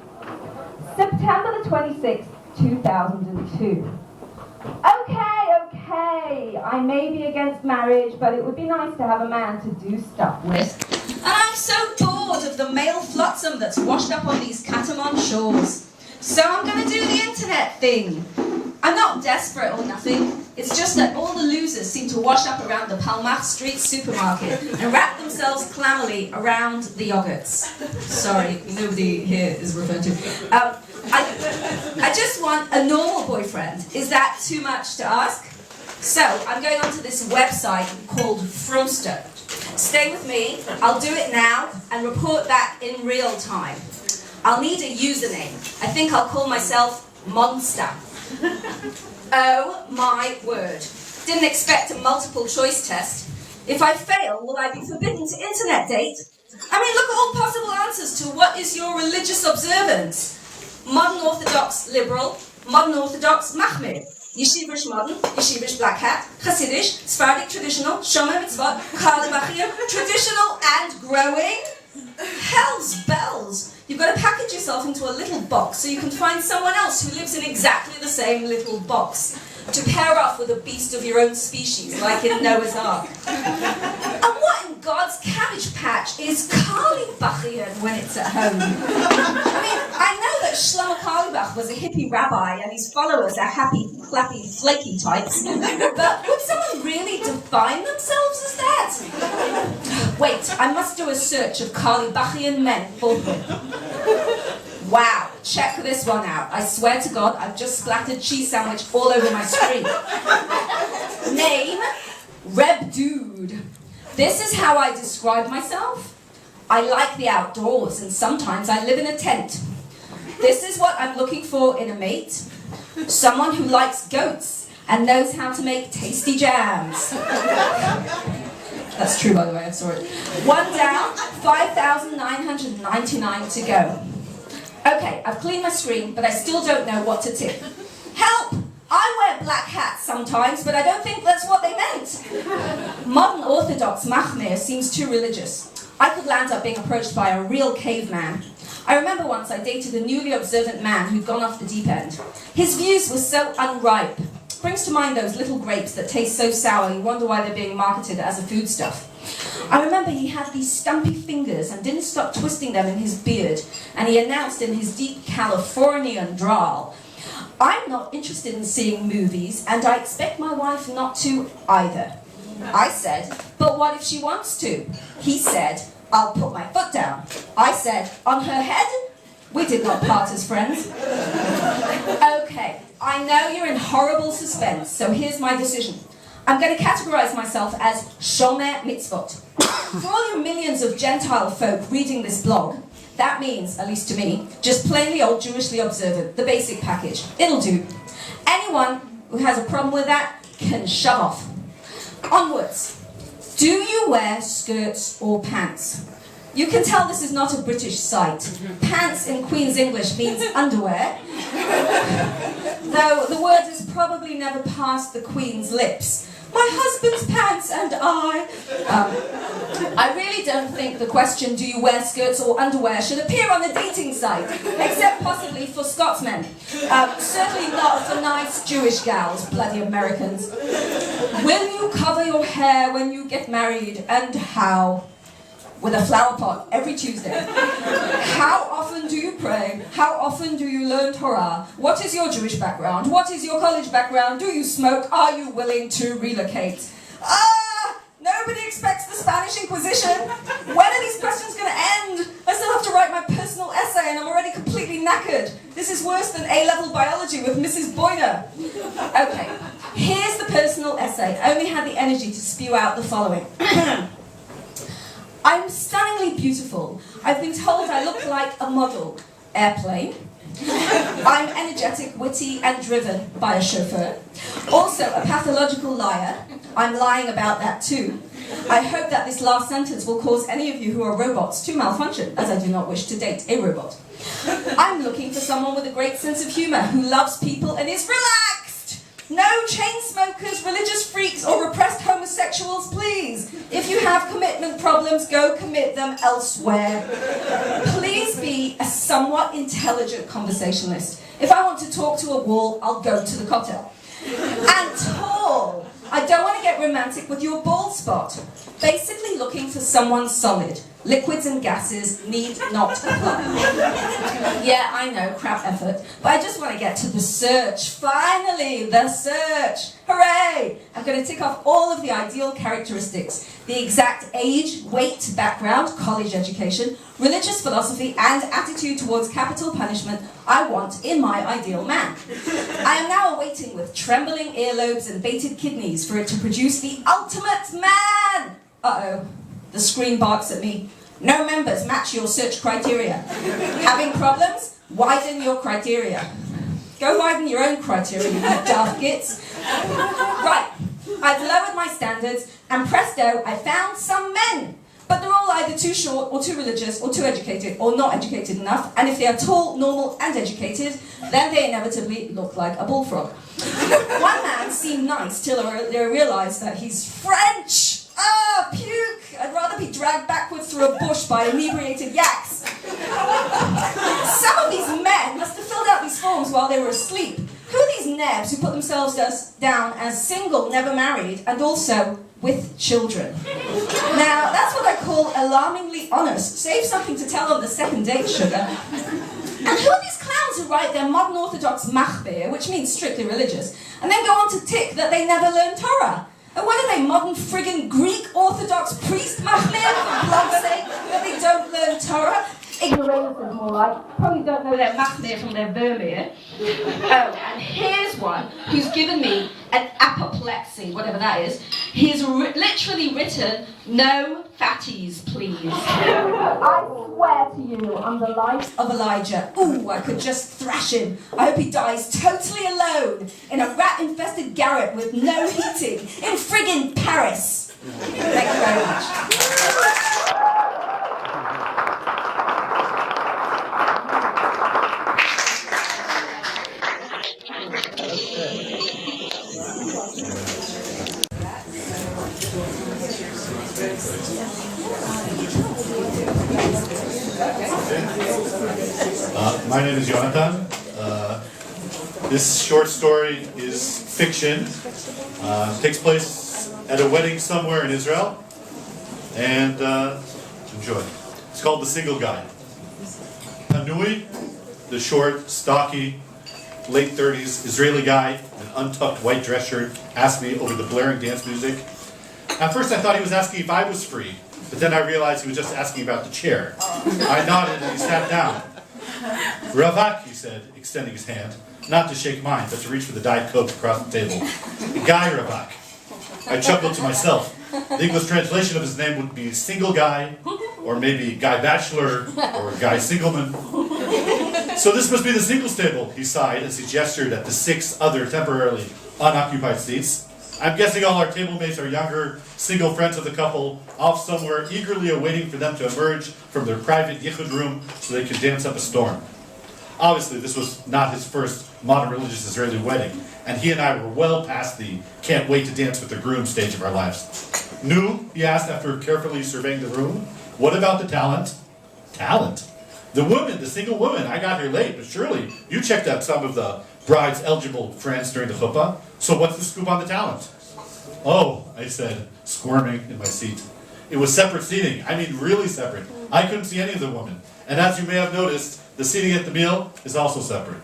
[SPEAKER 9] September the 26th, 2002. Okay, I may be against marriage, but it would be nice to have a man to do stuff with. And I'm so bored of the male flotsam that's washed up on these Catamon shores. So I'm going to do the internet thing. I'm not desperate or nothing. It's just that all the losers seem to wash up around the Palmach Street supermarket and wrap themselves clammily around the yogurts. Sorry, nobody here is referred to. I just want a normal boyfriend. Is that too much to ask? So, I'm going onto this website called Frumster. Stay with me, I'll do it now and report back in real time. I'll need a username. I think I'll call myself Monster. Oh my word. Didn't expect a multiple choice test. If I fail, will I be forbidden to internet date? I mean, look at all possible answers to what is your religious observance. Modern Orthodox liberal, modern Orthodox Mahmir. Yeshivish modern, Yeshivish black hat, Hasidish, Sephardic traditional, Shomer mitzvot, Kali Bachir, traditional and growing. Hell's bells! You've got to package yourself into a little box so you can find someone else who lives in exactly the same little box to pair off with a beast of your own species, like in Noah's Ark. And what in God's cabbage patch is Kali Bachir when it's at home? I mean, I know that Shlomo Carlebach was a hippie rabbi and his followers are happy, flappy, flaky types, but would someone really define themselves as that? Wait, I must do a search of Kali Bachian men forthwith. Wow, check this one out. I swear to God, I've just splattered cheese sandwich all over my screen. Name, Reb Dude. This is how I describe myself. I like the outdoors and sometimes I live in a tent. This is what I'm looking for in a mate. Someone who likes goats and knows how to make tasty jams. That's true, by the way, I saw it. One down, 5,999 to go. Okay, I've cleaned my screen, but I still don't know what to tick. Help! I wear black hats sometimes, but I don't think that's what they meant. Modern Orthodox Mahmir seems too religious. I could land up being approached by a real caveman. I remember once I dated a newly observant man who'd gone off the deep end. His views were so unripe. Brings to mind those little grapes that taste so sour you wonder why they're being marketed as a foodstuff. I remember he had these stumpy fingers and didn't stop twisting them in his beard, and he announced in his deep Californian drawl, "I'm not interested in seeing movies, and I expect my wife not to either." I said, "But what if she wants to?" He said, "I'll put my foot down." I said, "On her head?" We did not part as friends. Okay, I know you're in horrible suspense, so here's my decision. I'm going to categorize myself as Shomer Mitzvot. For all you millions of Gentile folk reading this blog, that means, at least to me, just plainly old Jewishly observant, the basic package. It'll do. Anyone who has a problem with that can shove off. Onwards. Do you wear skirts or pants? You can tell this is not a British site. Pants in Queen's English means underwear, though the word has probably never passed the Queen's lips. My husband's pants and I really don't think the question, do you wear skirts or underwear, should appear on a dating site, except possibly for Scotsmen. Certainly not for nice Jewish gals, bloody Americans. Will you cover your hair when you get married, and how? With a flower pot every Tuesday. How often do you pray? How often do you learn Torah? What is your Jewish background? What is your college background? Do you smoke? Are you willing to relocate? Nobody expects the Spanish Inquisition. When are these questions going to end? I still have to write my personal essay and I'm already completely knackered. This is worse than A-level biology with Mrs. Boyner. Okay, here's the personal essay. I only had the energy to spew out the following. I'm stunningly beautiful. I've been told I look like a model. Airplane. I'm energetic, witty, and driven by a chauffeur. Also a pathological liar. I'm lying about that too. I hope that this last sentence will cause any of you who are robots to malfunction, as I do not wish to date a robot. I'm looking for someone with a great sense of humour who loves people and is relaxed. No chain smokers, religious freaks, or repressed homosexuals, please. If you have commitment problems, go commit them elsewhere. Please be a somewhat intelligent conversationalist. If I want to talk to a wall, I'll go to the cocktail. And tall. I don't want to get romantic with your bald spot. Basically looking for someone solid. Liquids and gases need not apply. Yeah, I know, crap effort, but I just want to get to the search. Finally, the search. Hooray! I'm going to tick off all of the ideal characteristics. The exact age, weight, background, college education, religious philosophy, and attitude towards capital punishment I want in my ideal man. I am now awaiting with trembling earlobes and bated kidneys for it to produce the ultimate man! Uh-oh. The screen barks at me. No members match your search criteria. Having problems? Widen your criteria. Go widen your own criteria, you daft gits. Right, I've lowered my standards, and presto, I found some men. But they're all either too short, or too religious, or too educated, or not educated enough, and if they are tall, normal, and educated, then they inevitably look like a bullfrog. One man seemed nice till I realised that he's French! Ah, puke! I'd rather be dragged backwards through a bush by inebriated yaks. Some of these men must have filled out these forms while they were asleep. Who are these nebs who put themselves down as single, never married, and also with children? Now, that's what I call alarmingly honest. Save something to tell on the second date, sugar. And who are these clowns who write their modern orthodox machbir, which means strictly religious, and then go on to tick that they never learned Torah? And what are they, modern friggin' Greek Orthodox priest machmir, for God's sake, that they don't learn Torah? Ignoramus more like, probably don't know their machmir from their vermeer. Oh, and here's one who's given me an apoplexy, whatever that is. He's literally written, no fatties, please. I swear to you, on the life of Elijah, ooh, I could just thrash him. I hope he dies totally alone in a rat-infested garret with no heating in friggin' Paris. Thank you very much.
[SPEAKER 10] My name is Jonathan. This short story is fiction. Takes place at a wedding somewhere in Israel. And enjoy. It's called The Single Guy. Hanui, the short, stocky, late 30s Israeli guy in an untucked white dress shirt, asked me over the blaring dance music. At first I thought he was asking if I was free, but then I realized he was just asking about the chair. I nodded and he sat down. Ravak, he said, extending his hand, not to shake mine, but to reach for the Diet Coke across the table. Guy Ravak. I chuckled to myself. The English translation of his name would be Single Guy, or maybe Guy Bachelor, or Guy Singleman. So this must be the singles table, he sighed as he gestured at the 6 other temporarily unoccupied seats. I'm guessing all our table mates are younger, single friends of the couple, off somewhere eagerly awaiting for them to emerge from their private yichud room so they can dance up a storm. Obviously, this was not his first modern religious Israeli wedding, and he and I were well past the can't wait to dance with the groom stage of our lives. Nu, he asked after carefully surveying the room, what about the talent? Talent? The woman, the single woman, I got here late, but surely you checked out some of the bride's eligible friends during the chuppah, so what's the scoop on the talent? Oh, I said, squirming in my seat. It was separate seating, I mean really separate. I couldn't see any of the women, and as you may have noticed, the seating at the meal is also separate.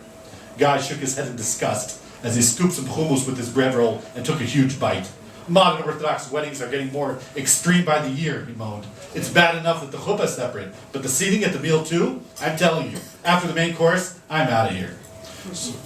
[SPEAKER 10] Guy shook his head in disgust as he scooped some hummus with his bread roll and took a huge bite. Modern Orthodox weddings are getting more extreme by the year, he moaned. It's bad enough that the chuppah is separate, but the seating at the meal too? I'm telling you, after the main course, I'm out of here.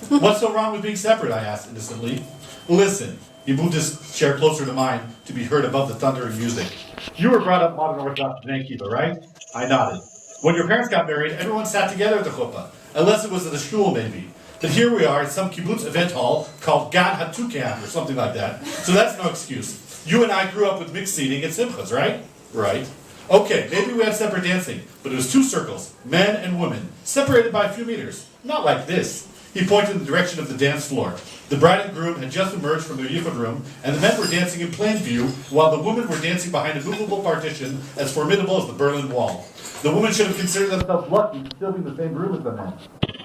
[SPEAKER 10] What's so wrong with being separate, I asked innocently. Listen, he moved his chair closer to mine to be heard above the thundering music. You were brought up modern Orthodox Bnei right? I nodded. When your parents got married, everyone sat together at the chuppah, unless it was at a shul maybe. But here we are at some kibbutz event hall called Gan HaTukan or something like that, so that's no excuse. You and I grew up with mixed seating at simchas, right? Right. Okay, maybe we had separate dancing, but it was 2 circles, men and women, separated by a few meters. Not like this. He pointed in the direction of the dance floor. The bride and groom had just emerged from their yichud room, and the men were dancing in plain view, while the women were dancing behind a movable partition as formidable as the Berlin Wall. The women should have considered themselves lucky to still be in the same room as the men.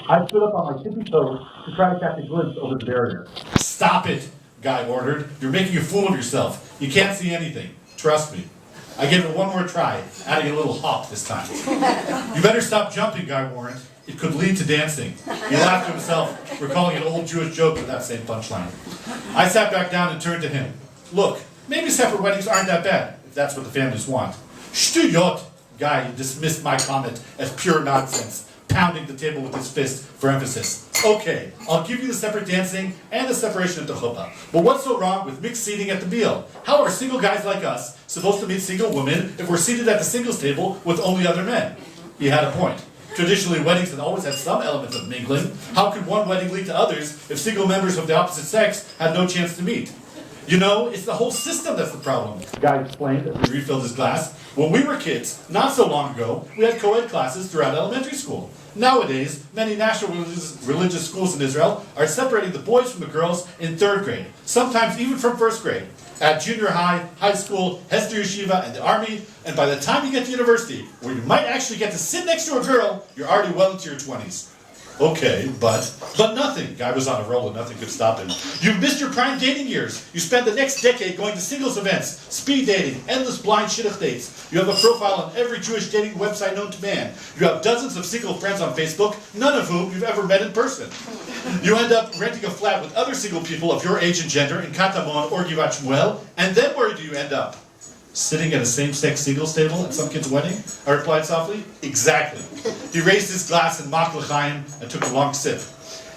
[SPEAKER 10] I stood up on my tippy toes to try to catch a glimpse over the barrier. Stop it, Guy ordered. You're making a fool of yourself. You can't see anything. Trust me. I gave it one more try, adding a little hop this time. You better stop jumping, Guy warned. It could lead to dancing. He laughed to himself, recalling an old Jewish joke with that same punchline. I sat back down and turned to him. Look, maybe separate weddings aren't that bad, if that's what the families want. Shtuyot! Guy dismissed my comment as pure nonsense, pounding the table with his fist for emphasis. Okay, I'll give you the separate dancing and the separation at the chuppah. But what's so wrong with mixed seating at the meal? How are single guys like us supposed to meet single women if we're seated at the singles table with only other men? He had a point. Traditionally, weddings have always had some element of mingling. How could one wedding lead to others if single members of the opposite sex had no chance to meet? You know, it's the whole system that's the problem, the guy explained as he refilled his glass. When we were kids, not so long ago, we had co-ed classes throughout elementary school. Nowadays, many national religious schools in Israel are separating the boys from the girls in 3rd grade, sometimes even from 1st grade. At junior high, high school, Hester Yeshiva, and the army, and by the time you get to university, where you might actually get to sit next to a girl, you're already well into your 20s. Okay, but nothing. Guy was on a roll and nothing could stop him. You've missed your prime dating years. You spend the next decade going to singles events, speed dating, endless blind shidduch dates. You have a profile on every Jewish dating website known to man. You have dozens of single friends on Facebook, none of whom you've ever met in person. You end up renting a flat with other single people of your age and gender in Katamon or Givat Shmuel, and then where do you end up? Sitting at a same-sex singles table at some kid's wedding? I replied softly. Exactly. He raised his glass in mock l'chaim and took a long sip.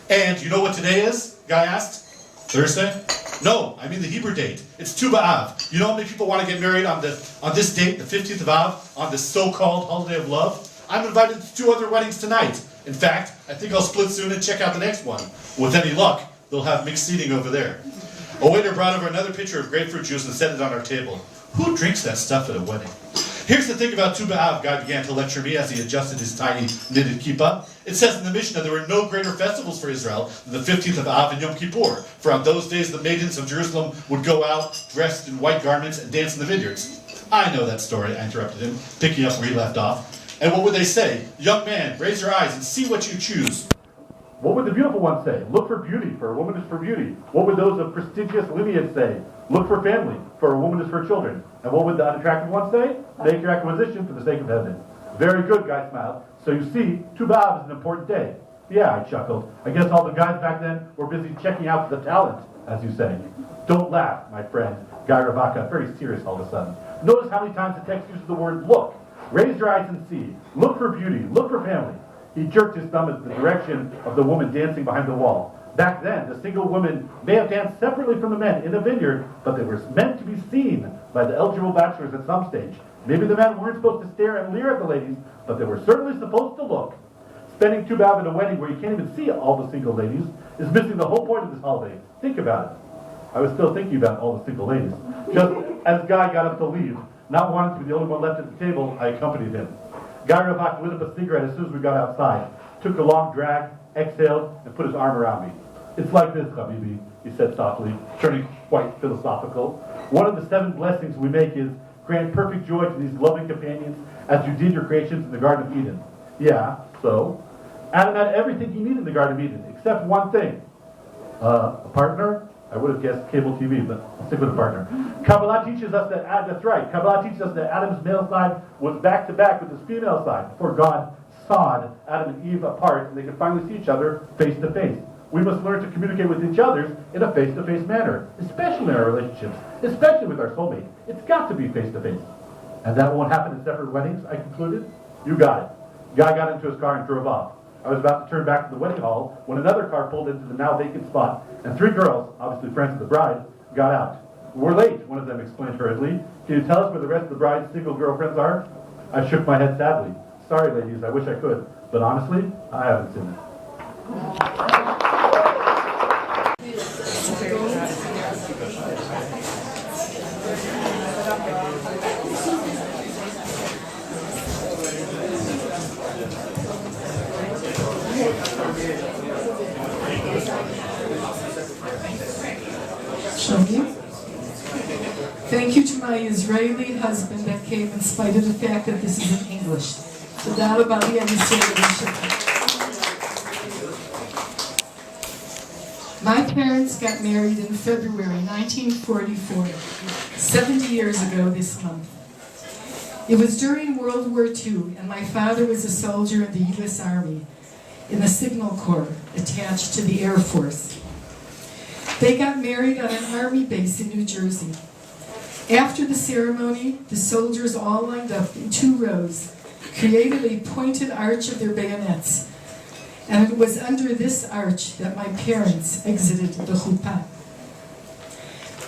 [SPEAKER 10] And you know what today is? Guy asked. Thursday? No, I mean the Hebrew date. It's Tu B'Av. You know how many people want to get married on this date, the 15th of Av, on this so-called holiday of love? I'm invited to 2 other weddings tonight. In fact, I think I'll split soon and check out the next one. With any luck, they'll have mixed seating over there. A waiter brought over another pitcher of grapefruit juice and set it on our table. Who drinks that stuff at a wedding? Here's the thing about Tu B'Av, Guy began to lecture me as he adjusted his tiny knitted kippah. It says in the Mishnah there were no greater festivals for Israel than the 15th of Av and Yom Kippur, for on those days the maidens of Jerusalem would go out dressed in white garments and dance in the vineyards. I know that story, I interrupted him, picking up where he left off. And what would they say? Young man, raise your eyes and see what you choose. What would the beautiful ones say? Look for beauty, for a woman is for beauty. What would those of prestigious lineage say? Look for family, for a woman is for children. And what would the unattractive ones say? Make your acquisition for the sake of heaven. Very good, Guy smiled. So you see, Tu B'Av is an important day. Yeah, I chuckled. I guess all the guys back then were busy checking out the talent, as you say. Don't laugh, my friend. Guy Ravaka, very serious all of a sudden. Notice how many times the text uses the word look. Raise your eyes and see. Look for beauty. Look for family. He jerked his thumb in the direction of the woman dancing behind the wall. Back then, the single women may have danced separately from the men in the vineyard, but they were meant to be seen by the eligible bachelors at some stage. Maybe the men weren't supposed to stare and leer at the ladies, but they were certainly supposed to look. Spending Tu B'Av at a wedding where you can't even see all the single ladies is missing the whole point of this holiday. Think about it. I was still thinking about all the single ladies. Just as Guy got up to leave, not wanting to be the only one left at the table, I accompanied him. Guy Ravak lit up a cigarette as soon as we got outside, took a long drag, exhaled, and put his arm around me. It's like this, Habibi, he said softly, turning quite philosophical. One of the 7 blessings we make is grant perfect joy to these loving companions as you did your creations in the Garden of Eden. Yeah, so? Adam had everything he needed in the Garden of Eden, except one thing. A partner? I would have guessed cable TV, but I'll stick with a partner. Kabbalah teaches us that, that's right, Kabbalah teaches us that Adam's male side was back to back with his female side, before God sawed Adam and Eve apart and they could finally see each other face to face. We must learn to communicate with each other in a face-to-face manner, especially in our relationships, especially with our soulmate. It's got to be face-to-face. And that won't happen in separate weddings, I concluded. You got it. Guy got into his car and drove off. I was about to turn back to the wedding hall when another car pulled into the now vacant spot, and 3 girls, obviously friends of the bride, got out. We're late, one of them explained hurriedly. Can you tell us where the rest of the bride's single girlfriends are? I shook my head sadly. Sorry, ladies, I wish I could. But honestly, I haven't seen it.
[SPEAKER 11] Thank you to my Israeli husband that came in spite of the fact that this is in English. תודה רבה לי על ישראל. My parents got married in February 1944, 70 years ago this month. It was during World War II, and my father was a soldier in the U.S. Army, in the Signal Corps, attached to the Air Force. They got married on an Army base in New Jersey. After the ceremony, the soldiers all lined up in 2 rows, created a pointed arch of their bayonets, and it was under this arch that my parents exited the chuppah.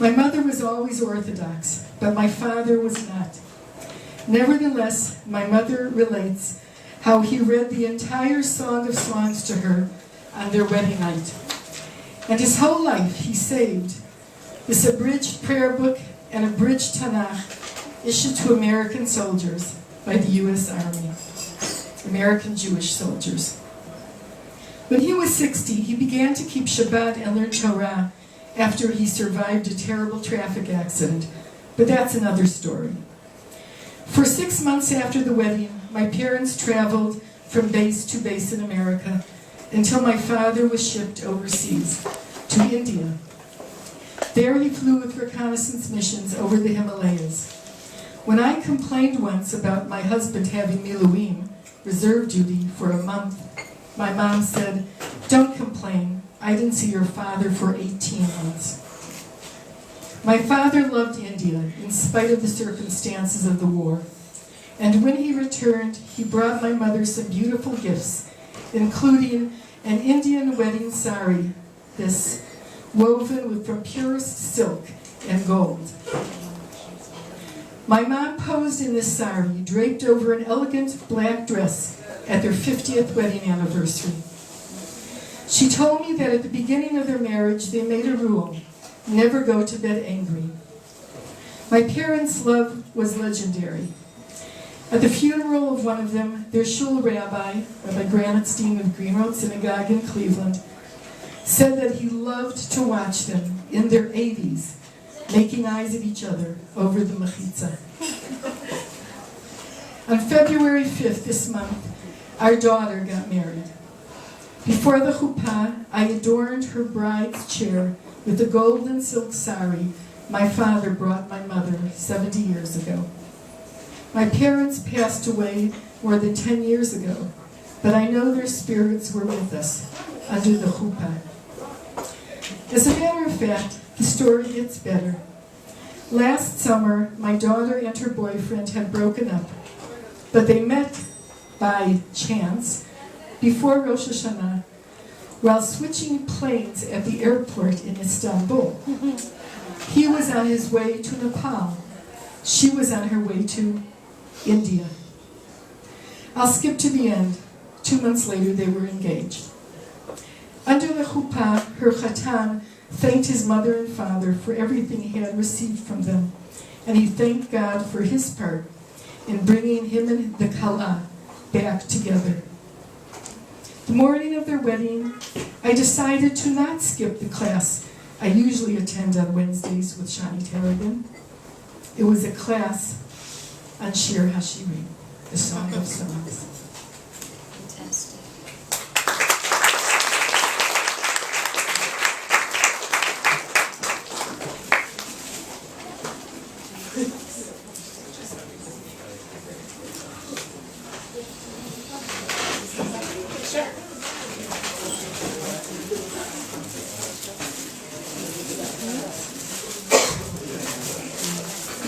[SPEAKER 11] My mother was always Orthodox, but my father was not. Nevertheless, my mother relates how he read the entire Song of Songs to her on their wedding night. And his whole life he saved this abridged prayer book and abridged Tanakh issued to American soldiers by the U.S. Army, American Jewish soldiers. When he was 60, he began to keep Shabbat and learn Torah after he survived a terrible traffic accident, but that's another story. For 6 months after the wedding, my parents traveled from base to base in America until my father was shipped overseas to India. There he flew with reconnaissance missions over the Himalayas. When I complained once about my husband having miluim, reserve duty, for a month, my mom said, "Don't complain, I didn't see your father for 18 months." My father loved India in spite of the circumstances of the war. And when he returned, he brought my mother some beautiful gifts, including an Indian wedding sari, this woven from purest silk and gold. My mom posed in this sari, draped over an elegant black dress at their 50th wedding anniversary. She told me that at the beginning of their marriage, they made a rule: never go to bed angry. My parents' love was legendary. At the funeral of one of them, their shul rabbi, Rabbi Granitstein of Green Road Synagogue in Cleveland, said that he loved to watch them in their 80s, making eyes at each other over the mechitza. On February 5th this month, our daughter got married. Before the chuppah, I adorned her bride's chair with the gold and silk sari my father brought my mother 70 years ago. My parents passed away more than 10 years ago, but I know their spirits were with us under the chuppah. As a matter of fact, the story gets better. Last summer, my daughter and her boyfriend had broken up, but they met by chance before Rosh Hashanah while switching planes at the airport in Istanbul. He was on his way to Nepal. She was on her way to India. I'll skip to the end. 2 months later, they were engaged. Under the chuppah, her chatan thanked his mother and father for everything he had received from them, and he thanked God for his part in bringing him and the kala back together. The morning of their wedding, I decided to not skip the class I usually attend on Wednesdays with Shani Tarragon. It was a class on Shir HaShirim, the Song of Songs.
[SPEAKER 9] Fantastic.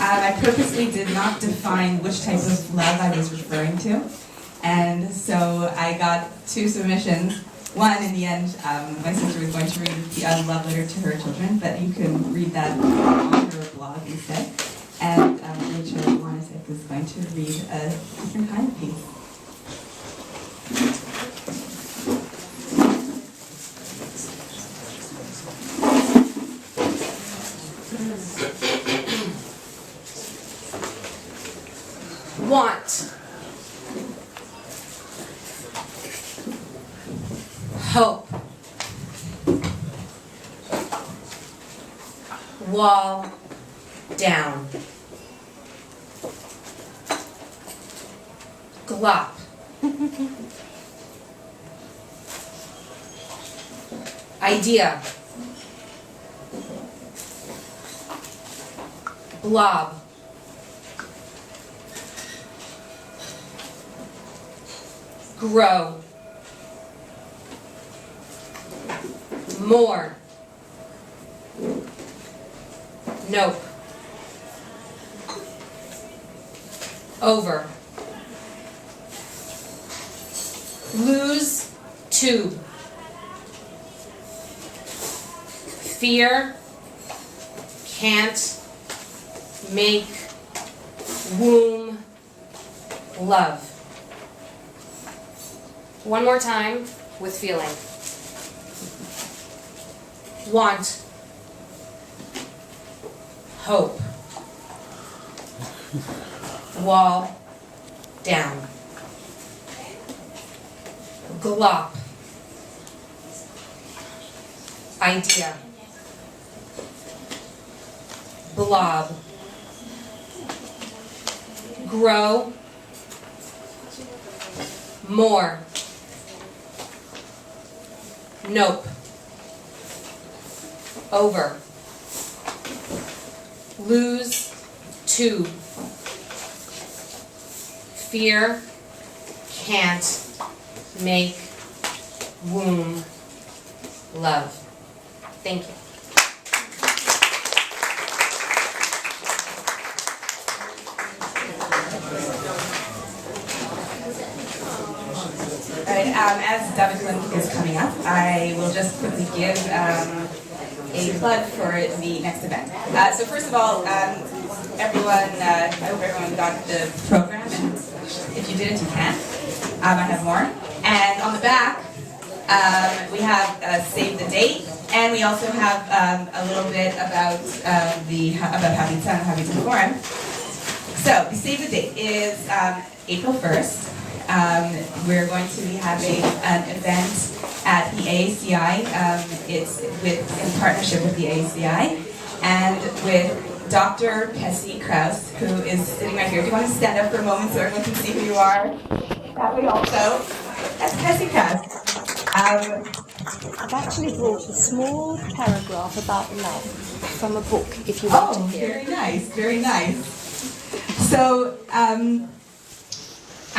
[SPEAKER 1] I purposely did not define which type of love I was referring to, and so I got 2 submissions. One, in the end, my sister was going to read the love letter to her children, but you can read that on her blog instead. And Rachel Wanasek is going to read a different kind of piece.
[SPEAKER 9] Want, hope, wall down, glop, idea, blob,
[SPEAKER 12] grow, more, nope, over, lose, tube, fear, can't, make, womb, love. One more time with feeling. Want, hope, wall, down, glop, idea, blob, grow, more, nope, over, lose, tube, fear, can't, make, womb, love. Thank you.
[SPEAKER 1] All right, as David is coming up, I will just quickly give a plug for the next event. So first of all, everyone, I hope everyone got the program, and if you didn't, you can. I have more. And on the back, we have save the date, and we also have a little bit about Habitza and Habitza Forum. So the save the date is April 1st. We're going to be having an event at the AACI. It's in partnership with the AACI and with Dr. Pessy Krause, who is sitting right here. Do you want to stand up for a moment so everyone can see who you are? That way also. That's Pessy Krause.
[SPEAKER 4] I've actually brought a small paragraph about love from a book, if you want to hear.
[SPEAKER 1] Very nice, very nice. So,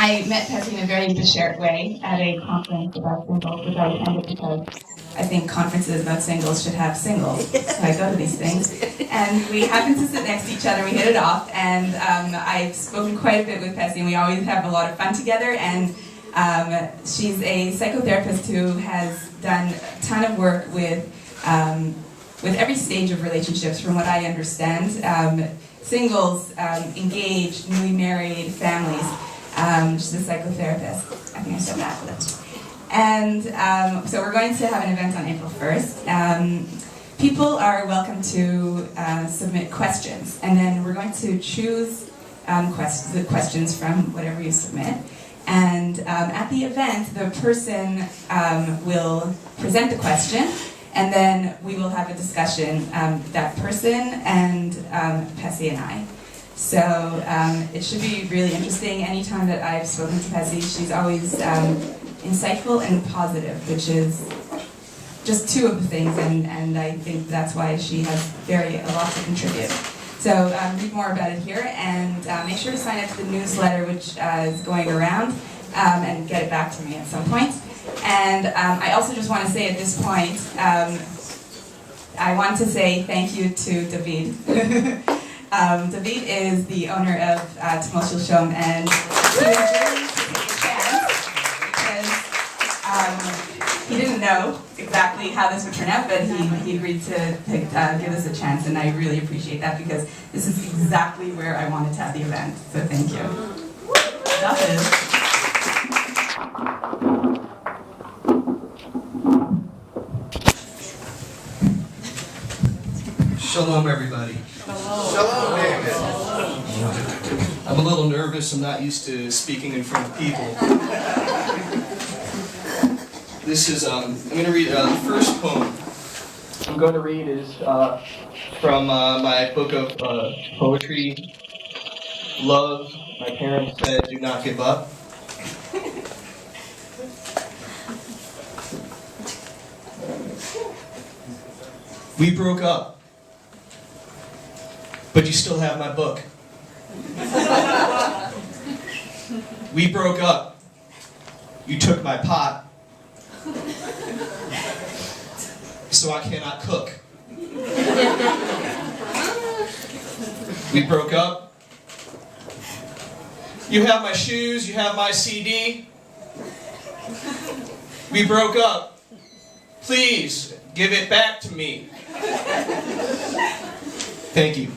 [SPEAKER 1] I met Pessy in a very shared way at a conference about singles, which I attended because I think conferences about singles should have singles. So I go to these things. And we happened to sit next to each other, we hit it off, and I've spoken quite a bit with Pessy, and we always have a lot of fun together. And she's a psychotherapist who has done a ton of work with every stage of relationships, from what I understand. Singles, engaged, newly married, families. She's a psychotherapist. I think I said that. And so we're going to have an event on April 1st. People are welcome to submit questions, and then we're going to choose the questions from whatever you submit. And at the event, the person will present the question, and then we will have a discussion, that person and Pessy and I. So it should be really interesting. Anytime that I've spoken to Pessy, she's always insightful and positive, which is just two of the things, and I think that's why she has a lot to contribute. So read more about it here, and make sure to sign up to the newsletter, which is going around, and get it back to me at some point. And I also just want to say at this point, I want to say thank you to David. David is the owner of Tmol Shilshom, and he was willing to take a chance because he didn't know exactly how this would turn out, but he agreed to give us a chance, and I really appreciate that because this is exactly where I wanted to have the event. So thank you. David.
[SPEAKER 13] Shalom, everybody.
[SPEAKER 3] Shalom, David.
[SPEAKER 13] I'm a little nervous. I'm not used to speaking in front of people. This is, I'm going to read the first poem I'm going to read is from my book of poetry, Love. My parents said, do not give up. We broke up, but you still have my book. We broke up, You took my pot, so I cannot cook. We broke up. You have my shoes, you have my CD. We broke up. Please, give it back to me. Thank you.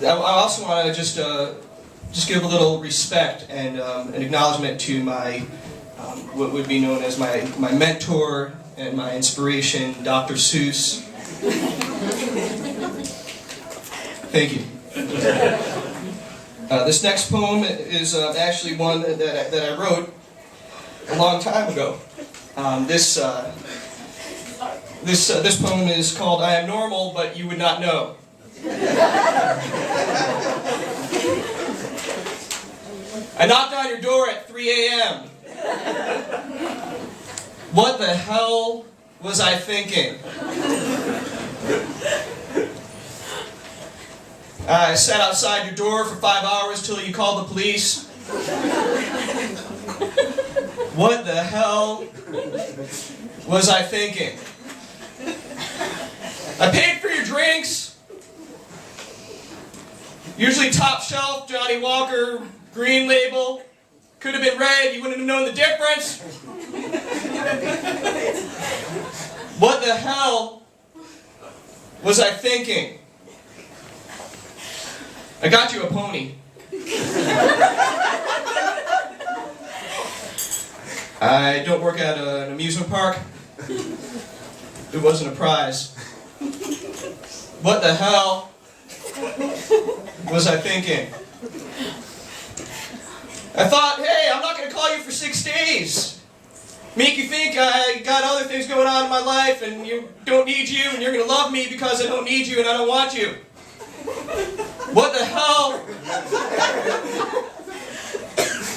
[SPEAKER 13] I also want to just give a little respect and an acknowledgement to my what would be known as my mentor and my inspiration, Dr. Seuss. Thank you. This next poem is actually one that I wrote a long time ago. This poem is called "I Am Normal, But You Would Not Know." I knocked on your door at 3 a.m. What the hell was I thinking? I sat outside your door for 5 hours till you called the police. What the hell was I thinking? I paid for your drinks. Usually top shelf, Johnny Walker, green label. Could have been red, you wouldn't have known the difference. What the hell was I thinking? I got you a pony. I don't work at an amusement park. It wasn't a prize. What the hell was I thinking? I thought, hey, I'm not going to call you for 6 days. Make you think I got other things going on in my life and you don't need you and you're going to love me because I don't need you and I don't want you. What the hell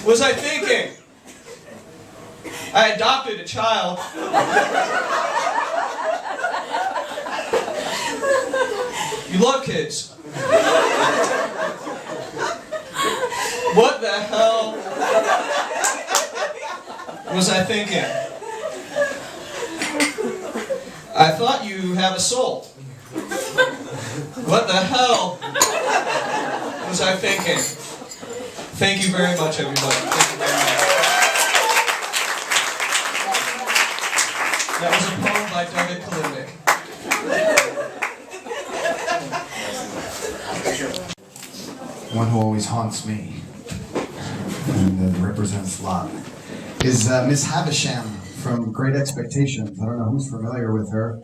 [SPEAKER 13] was I thinking? I adopted a child. You love kids. What the hell was I thinking? I thought you have a soul. What the hell was I thinking? Thank you very much, everybody. Thank you very much. That was a poem by David Kalimnik.
[SPEAKER 14] One who always haunts me and represents love is Miss Havisham from Great Expectations. I don't know who's familiar with her.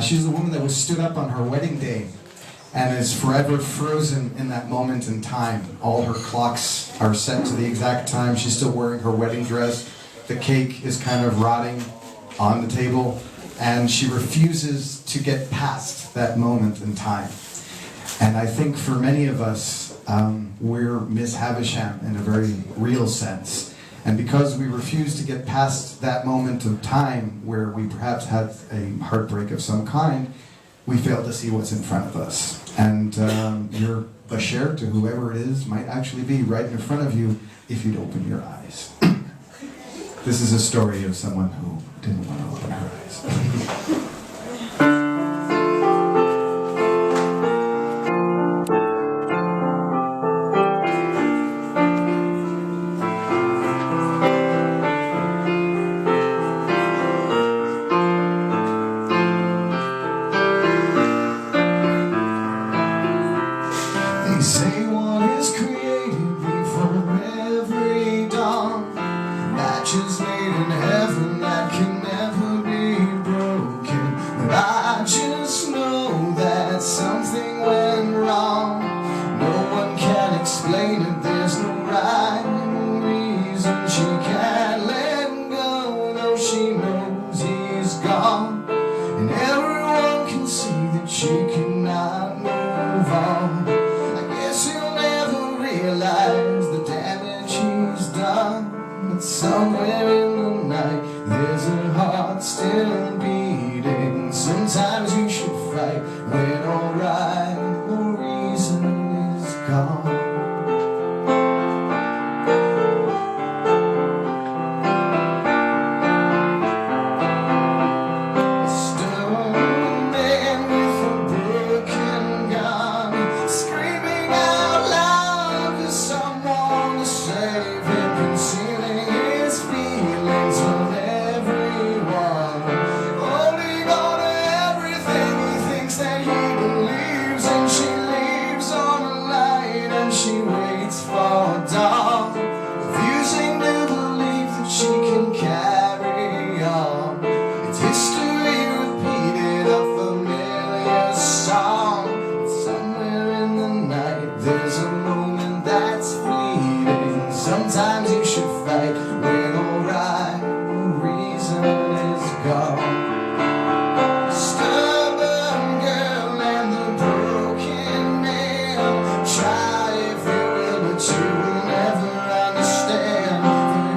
[SPEAKER 14] She's the woman that was stood up on her wedding day and is forever frozen in that moment in time. All her clocks are set to the exact time. She's still wearing her wedding dress. The cake is kind of rotting on the table, and she refuses to get past that moment in time. And I think for many of us, we're Miss Havisham in a very real sense. And because we refuse to get past that moment of time where we perhaps have a heartbreak of some kind, we fail to see what's in front of us. And your Bashir, to whoever it is, might actually be right in front of you if you'd open your eyes. This is a story of someone who didn't want to open her eyes.
[SPEAKER 8] They say one is created before every dawn. Matches made in heaven that can never be broken. But I just know that something went wrong. No one can explain it, there's no rhyme or reason. She can't let go, though she knows he's gone. And everyone can see that she cannot move on. He'll never realize the damage he's done. But somewhere in the night there's a heart still beating. Sometimes you should fight when all gone. Stubborn girl and the broken man. Try if you will, but you will never understand.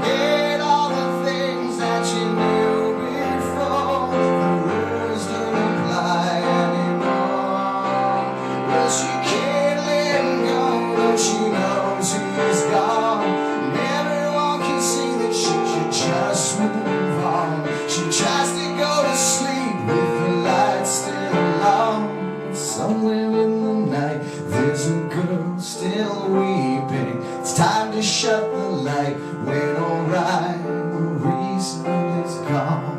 [SPEAKER 8] Forget all the things that you knew before. The rules don't apply anymore. Well, she can't let him go, though she knows he's gone. And everyone can see that she should just move on. She tries to go to sleep with the lights still on. Somewhere in the night there's a girl still weeping. It's time to shut the light when all right, the reason is gone.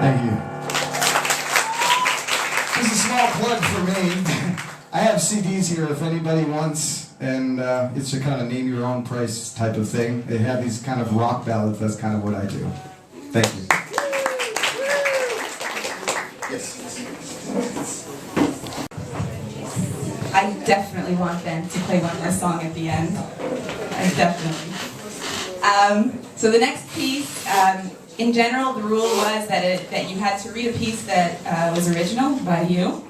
[SPEAKER 14] Thank you. Just a small plug for me. I have CDs here if anybody wants, and it's a kind of name your own price type of thing. They have these kind of rock ballads. That's kind of what I do. Thank you.
[SPEAKER 1] I definitely want Ben to play one more song at the end. I definitely. So the next piece, in general, the rule was that you had to read a piece that was original by you.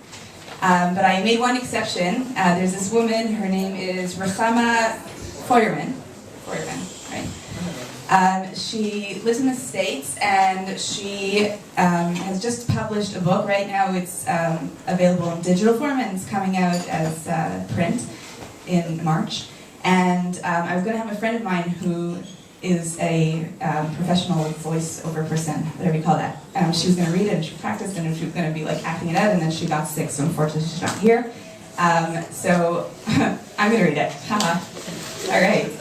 [SPEAKER 1] But I made one exception. There's this woman, her name is Ruchama Feuerman, right? She lives in the States, and she has just published a book. Right now it's available in digital form, and it's coming out as print in March. And I was going to have a friend of mine who is a professional voiceover person, whatever you call that. She was going to read it, and she practiced, and she was going to be like acting it out, and then she got sick, so unfortunately she's not here. So I'm going to read it. Haha. All right.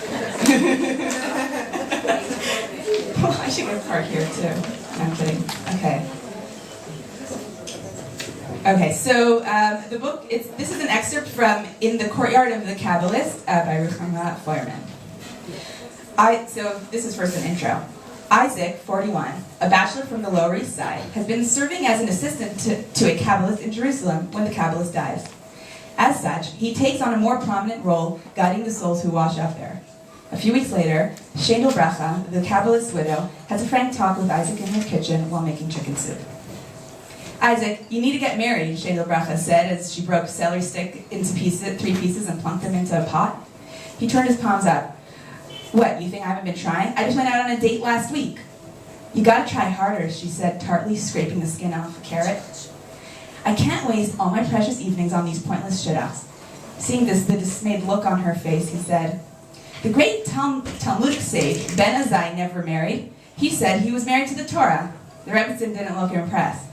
[SPEAKER 1] Oh, I should get a part here too. No, I'm kidding. Okay. Okay, so the book, this is an excerpt from In the Courtyard of the Kabbalist by Ruchama Feuerman. So this is first an intro. Isaac, 41, a bachelor from the Lower East Side, has been serving as an assistant to a Kabbalist in Jerusalem when the Kabbalist dies. As such, he takes on a more prominent role guiding the souls who wash up there. A few weeks later, Shendel Bracha, the Kabbalist's widow, has a frank talk with Isaac in her kitchen while making chicken soup. Isaac, you need to get married, Shendel Bracha said as she broke celery stick into 3 pieces and plunked them into a pot. He turned his palms up. What, you think I haven't been trying? I just went out on a date last week. You gotta try harder, she said, tartly scraping the skin off a carrot. I can't waste all my precious evenings on these pointless shit-offs. Seeing the dismayed look on her face, he said, the great Talmudic sage, Ben Azai, never married. He said he was married to the Torah. The Rebbitzin didn't look impressed.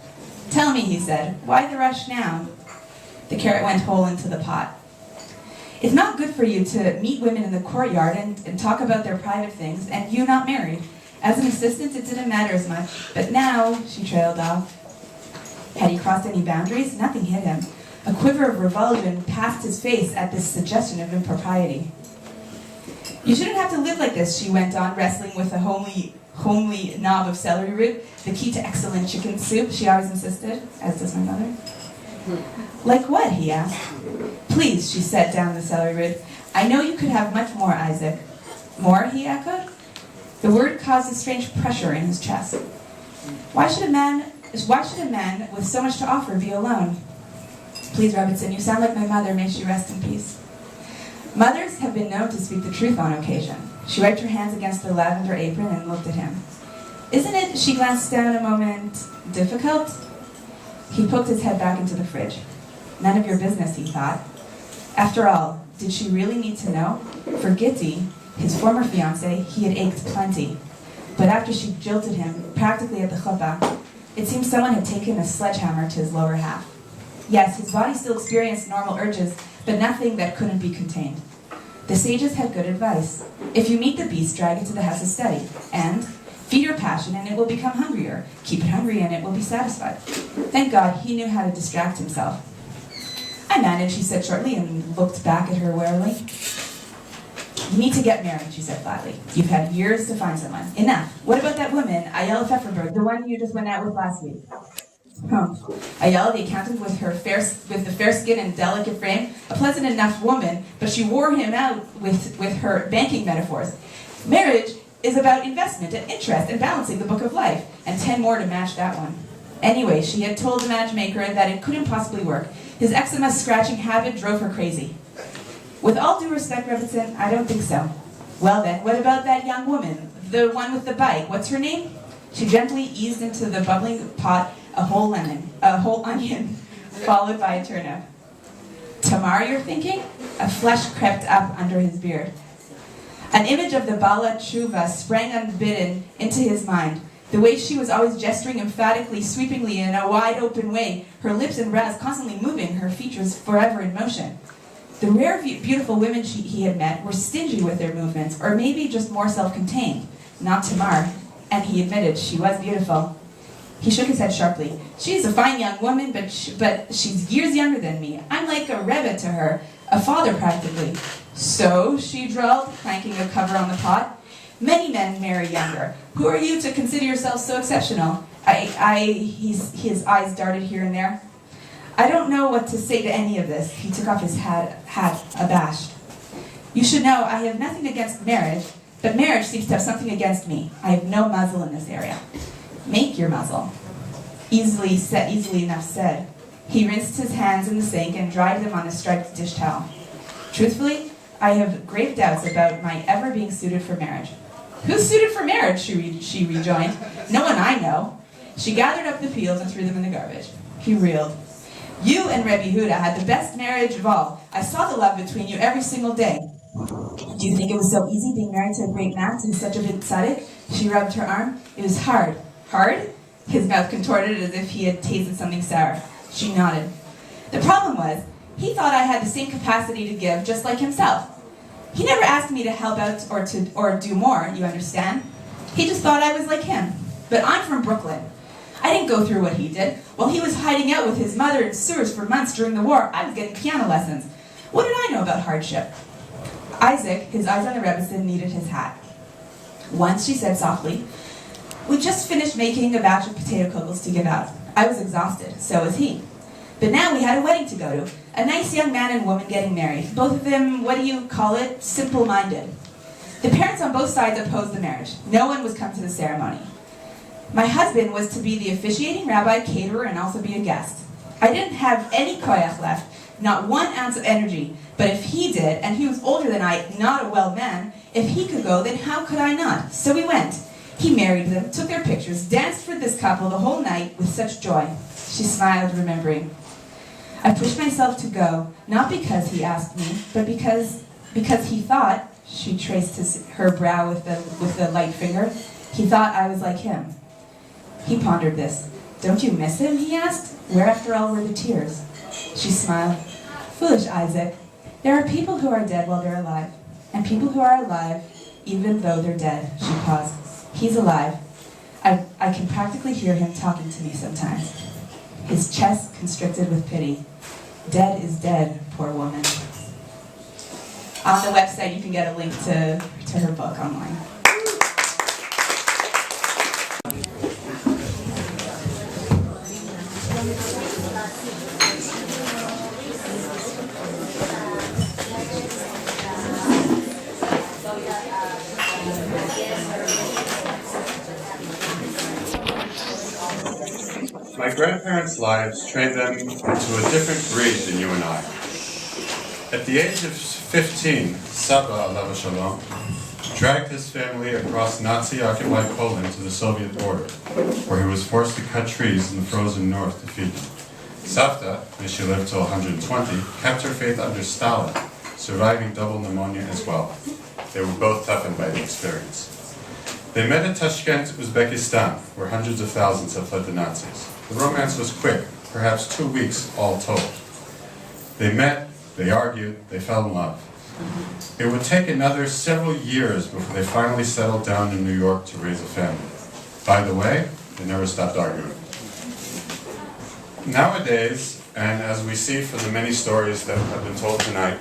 [SPEAKER 1] Tell me, he said, why the rush now? The carrot went whole into the pot. It's not good for you to meet women in the courtyard and talk about their private things, and you not married. As an assistant, it didn't matter as much, but now, she trailed off. Had he crossed any boundaries? Nothing hit him. A quiver of revulsion passed his face at this suggestion of impropriety. You shouldn't have to live like this, she went on, wrestling with a homely knob of celery root, the key to excellent chicken soup, she always insisted, as does my mother. Like what, he asked. Please, she set down the celery root. I know you could have much more, Isaac. More, he echoed. The word caused a strange pressure in his chest. Why should a man with so much to offer be alone? Please, Rebbitzin, you sound like my mother, may she rest in peace. Mothers have been known to speak the truth on occasion. She wiped her hands against the lavender apron and looked at him. Isn't it, she glanced down a moment, difficult? He poked his head back into the fridge. None of your business, he thought. After all, did she really need to know? For Gitti, his former fiancé, he had ached plenty. But after she jilted him, practically at the chuppah, it seemed someone had taken a sledgehammer to his lower half. Yes, his body still experienced normal urges, but nothing that couldn't be contained. The sages had good advice. If you meet the beast, drag it to the house of study, and feed your passion and it will become hungrier. Keep it hungry and it will be satisfied. Thank God he knew how to distract himself. I managed, he said shortly, and looked back at her warily. You need to get married, she said flatly. You've had years to find someone. Enough. What about that woman, Ayala Pfefferberg, the one you just went out with last week? Ayala, the accountant with the fair skin and delicate frame, a pleasant enough woman, but she wore him out with her banking metaphors. Marriage is about investment and interest and balancing the book of life, and 10 more to match that one. Anyway, she had told the matchmaker that it couldn't possibly work. His eczema-scratching habit drove her crazy. With all due respect, Habitza, I don't think so. Well then, what about that young woman, the one with the bike? What's her name? She gently eased into the bubbling pot a whole onion, followed by a turnip. Tamar, you're thinking? A flush crept up under his beard. An image of the Bala Tshuva sprang unbidden into his mind. The way she was always gesturing emphatically, sweepingly, in a wide-open way, her lips and brows constantly moving, her features forever in motion. The rare, beautiful women he had met were stingy with their movements, or maybe just more self-contained. Not Tamar, and he admitted she was beautiful. He shook his head sharply. She's a fine young woman, but she's years younger than me. I'm like a rebbe to her, a father practically. So, she drawled, clanking a cover on the pot. Many men marry younger. Who are you to consider yourself so exceptional? His eyes darted here and there. I don't know what to say to any of this. He took off his hat abashed. You should know I have nothing against marriage, but marriage seems to have something against me. I have no muzzle in this area. Make your muzzle. Easily enough said. He rinsed his hands in the sink and dried them on a striped dish towel. Truthfully, I have grave doubts about my ever being suited for marriage. Who's suited for marriage? She rejoined. No one I know. She gathered up the peels and threw them in the garbage. He reeled. You and Rebbe Huda had the best marriage of all. I saw the love between you every single day. Do you think it was so easy being married to a great man, to such a big tzaddik? She rubbed her arm. It was hard. Hard? His mouth contorted as if he had tasted something sour. She nodded. The problem was, he thought I had the same capacity to give, just like himself. He never asked me to help out or do more, you understand? He just thought I was like him. But I'm from Brooklyn. I didn't go through what he did. While he was hiding out with his mother in sewers for months during the war, I was getting piano lessons. What did I know about hardship? Isaac, his eyes on the Rebbetzin, kneaded his hat. Once she said softly, we just finished making a batch of potato kugels to give out. I was exhausted, so was he. But now we had a wedding to go to. A nice young man and woman getting married. Both of them, what do you call it, simple-minded. The parents on both sides opposed the marriage. No one was come to the ceremony. My husband was to be the officiating rabbi, caterer, and also be a guest. I didn't have any koyach left, not 1 ounce of energy. But if he did, and he was older than I, not a well man, if he could go, then how could I not? So we went. He married them, took their pictures, danced for this couple the whole night with such joy. She smiled, remembering. I pushed myself to go, not because he asked me, but because he thought, she traced her brow with the light finger, he thought I was like him. He pondered this. Don't you miss him, he asked? Where after all were the tears? She smiled. Foolish Isaac. There are people who are dead while they're alive, and people who are alive even though they're dead. She paused. He's alive. I can practically hear him talking to me sometimes. His chest constricted with pity. Dead is dead, poor woman. On the website, you can get a link to her book online.
[SPEAKER 15] My grandparents' lives trained them into a different breed than you and I. At the age of 15, Saba, alav shalom, dragged his family across Nazi-occupied Poland to the Soviet border, where he was forced to cut trees in the frozen north to feed them. Savta, as she lived till 120, kept her faith under Stalin, surviving double pneumonia as well. They were both toughened by the experience. They met in Tashkent, Uzbekistan, where hundreds of thousands had fled the Nazis. The romance was quick, perhaps 2 weeks all told. They met, they argued, they fell in love. It would take another several years before they finally settled down in New York to raise a family. By the way, they never stopped arguing. Nowadays, and as we see from the many stories that have been told tonight,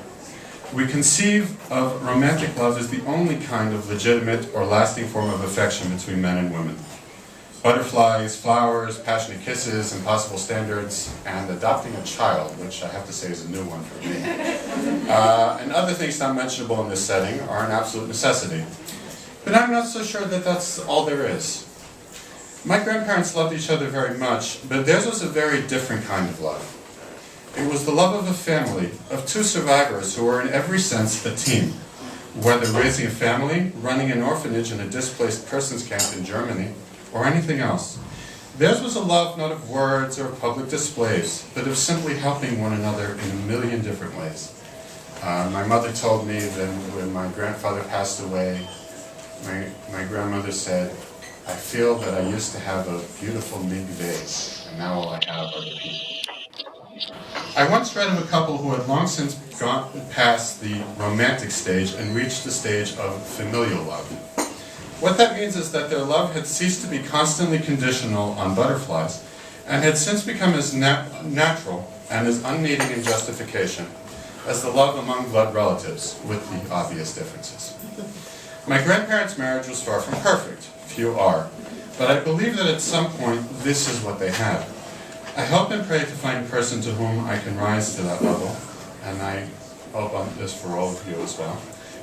[SPEAKER 15] We conceive of romantic love as the only kind of legitimate or lasting form of affection between men and women. Butterflies, flowers, passionate kisses, impossible standards, and adopting a child, which I have to say is a new one for me. And other things not mentionable in this setting are an absolute necessity. But I'm not so sure that that's all there is. My grandparents loved each other very much, but theirs was a very different kind of love. It was the love of a family, of two survivors who were in every sense a team, whether raising a family, running an orphanage in a displaced persons camp in Germany, or anything else. Theirs was a love not of words or public displays, but of simply helping one another in a million different ways. My mother told me that when my grandfather passed away, my grandmother said, "I feel that I used to have a beautiful big vase, and now all I have are the people." I once read of a couple who had long since gone past the romantic stage and reached the stage of familial love. What that means is that their love had ceased to be constantly conditional on butterflies and had since become as natural and as unneeding in justification as the love among blood relatives, with the obvious differences. My grandparents' marriage was far from perfect. Few are. But I believe that at some point this is what they had. I hope and pray to find a person to whom I can rise to that level, and I hope on this for all of you as well.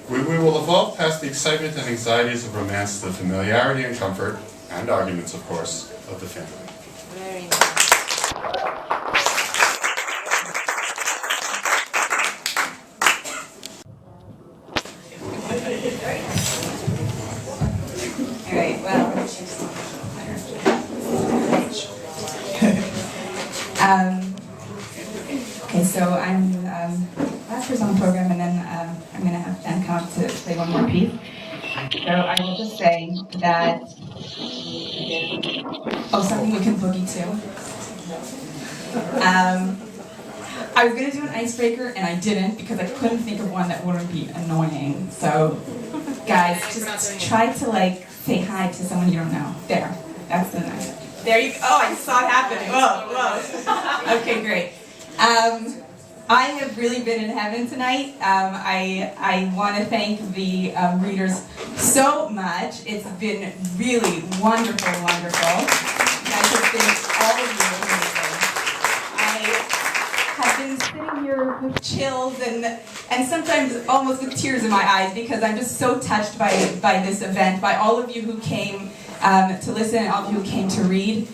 [SPEAKER 15] We will evolve past the excitement and anxieties of romance to the familiarity and comfort, and arguments, of course, of the family.
[SPEAKER 12] Very
[SPEAKER 1] All right, well. Okay, so I'm last person on the program, and then I'm going to have Ben come up to play one more piece. So I will just say that, something we can boogie to. I was going to do an icebreaker, and I didn't, because I couldn't think of one that wouldn't be annoying. So, guys, just try to, say hi to someone you don't know. There. That's the nice. There you go. Oh, I saw it happening. Whoa. Okay, great. I have really been in heaven tonight. I want to thank the readers so much. It's been really wonderful. You guys have been, all of you, amazing. I have been sitting here with chills and sometimes almost with tears in my eyes, because I'm just so touched by this event, by all of you who came to listen, and all of you who came to read.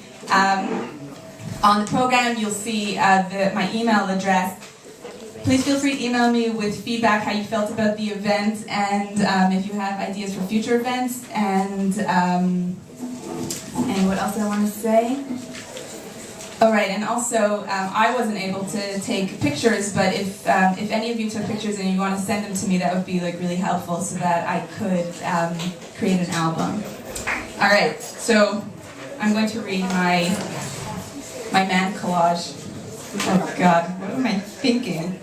[SPEAKER 1] On the program, you'll see my email address. Please feel free to email me with feedback, how you felt about the event, and if you have ideas for future events, and what else I want to say? Oh, right, and also, I wasn't able to take pictures, but if any of you took pictures and you want to send them to me, that would be really helpful, so that I could create an album. All right, so I'm going to read my man collage. Oh God, what am I thinking?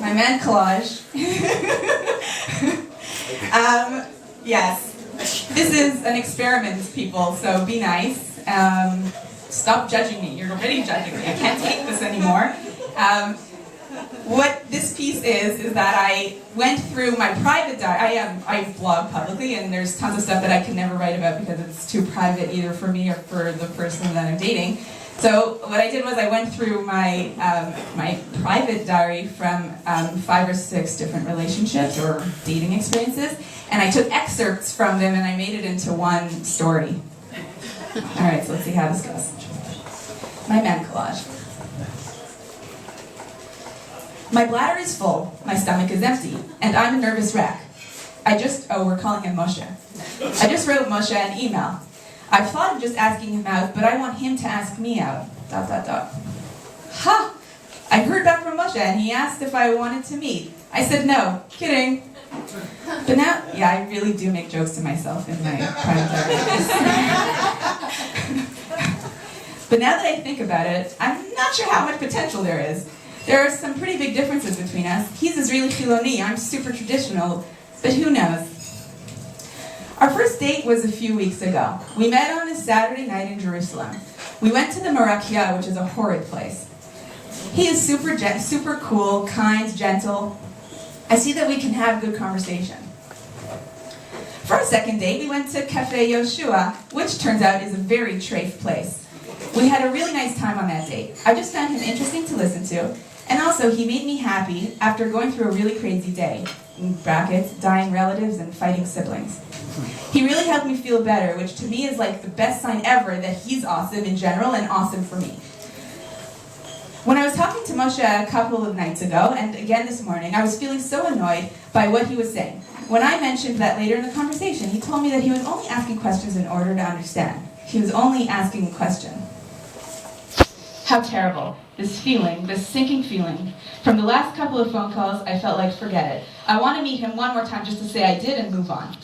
[SPEAKER 1] My man collage. Yes, this is an experiment, people, so be nice. Stop judging me. You're already judging me. I can't take this anymore. What this piece is that I went through my private diary. I blog publicly, and there's tons of stuff that I can never write about because it's too private either for me or for the person that I'm dating. So what I did was I went through my my private diary from 5 or 6 different relationships or dating experiences, and I took excerpts from them and I made it into one story. All right, so let's see how this goes. My man collage. My bladder is full, my stomach is empty, and I'm a nervous wreck. We're calling him Moshe. I just wrote Moshe an email. I thought of just asking him out, but I want him to ask me out. ... Ha! I heard back from Moshe, and he asked if I wanted to meet. I said no. Kidding. But now, yeah, I really do make jokes to myself in my private diaries. But now that I think about it, I'm not sure how much potential there is. There are some pretty big differences between us. He's Israeli Filoni, I'm super traditional, but who knows? Our first date was a few weeks ago. We met on a Saturday night in Jerusalem. We went to the Marakia, which is a horrid place. He is super cool, kind, gentle. I see that we can have good conversation. For our second date, we went to Cafe Yoshua, which turns out is a very treif place. We had a really nice time on that date. I just found him interesting to listen to, and also he made me happy after going through a really crazy day. In brackets, dying relatives and fighting siblings. He really helped me feel better, which to me is like the best sign ever that he's awesome in general and awesome for me. When I was talking to Moshe a couple of nights ago, and again this morning, I was feeling so annoyed by what he was saying. When I mentioned that later in the conversation, he told me that he was only asking questions in order to understand. He was only asking a question. How terrible. This feeling, this sinking feeling. From the last couple of phone calls, I felt like forget it. I want to meet him one more time just to say I did and move on.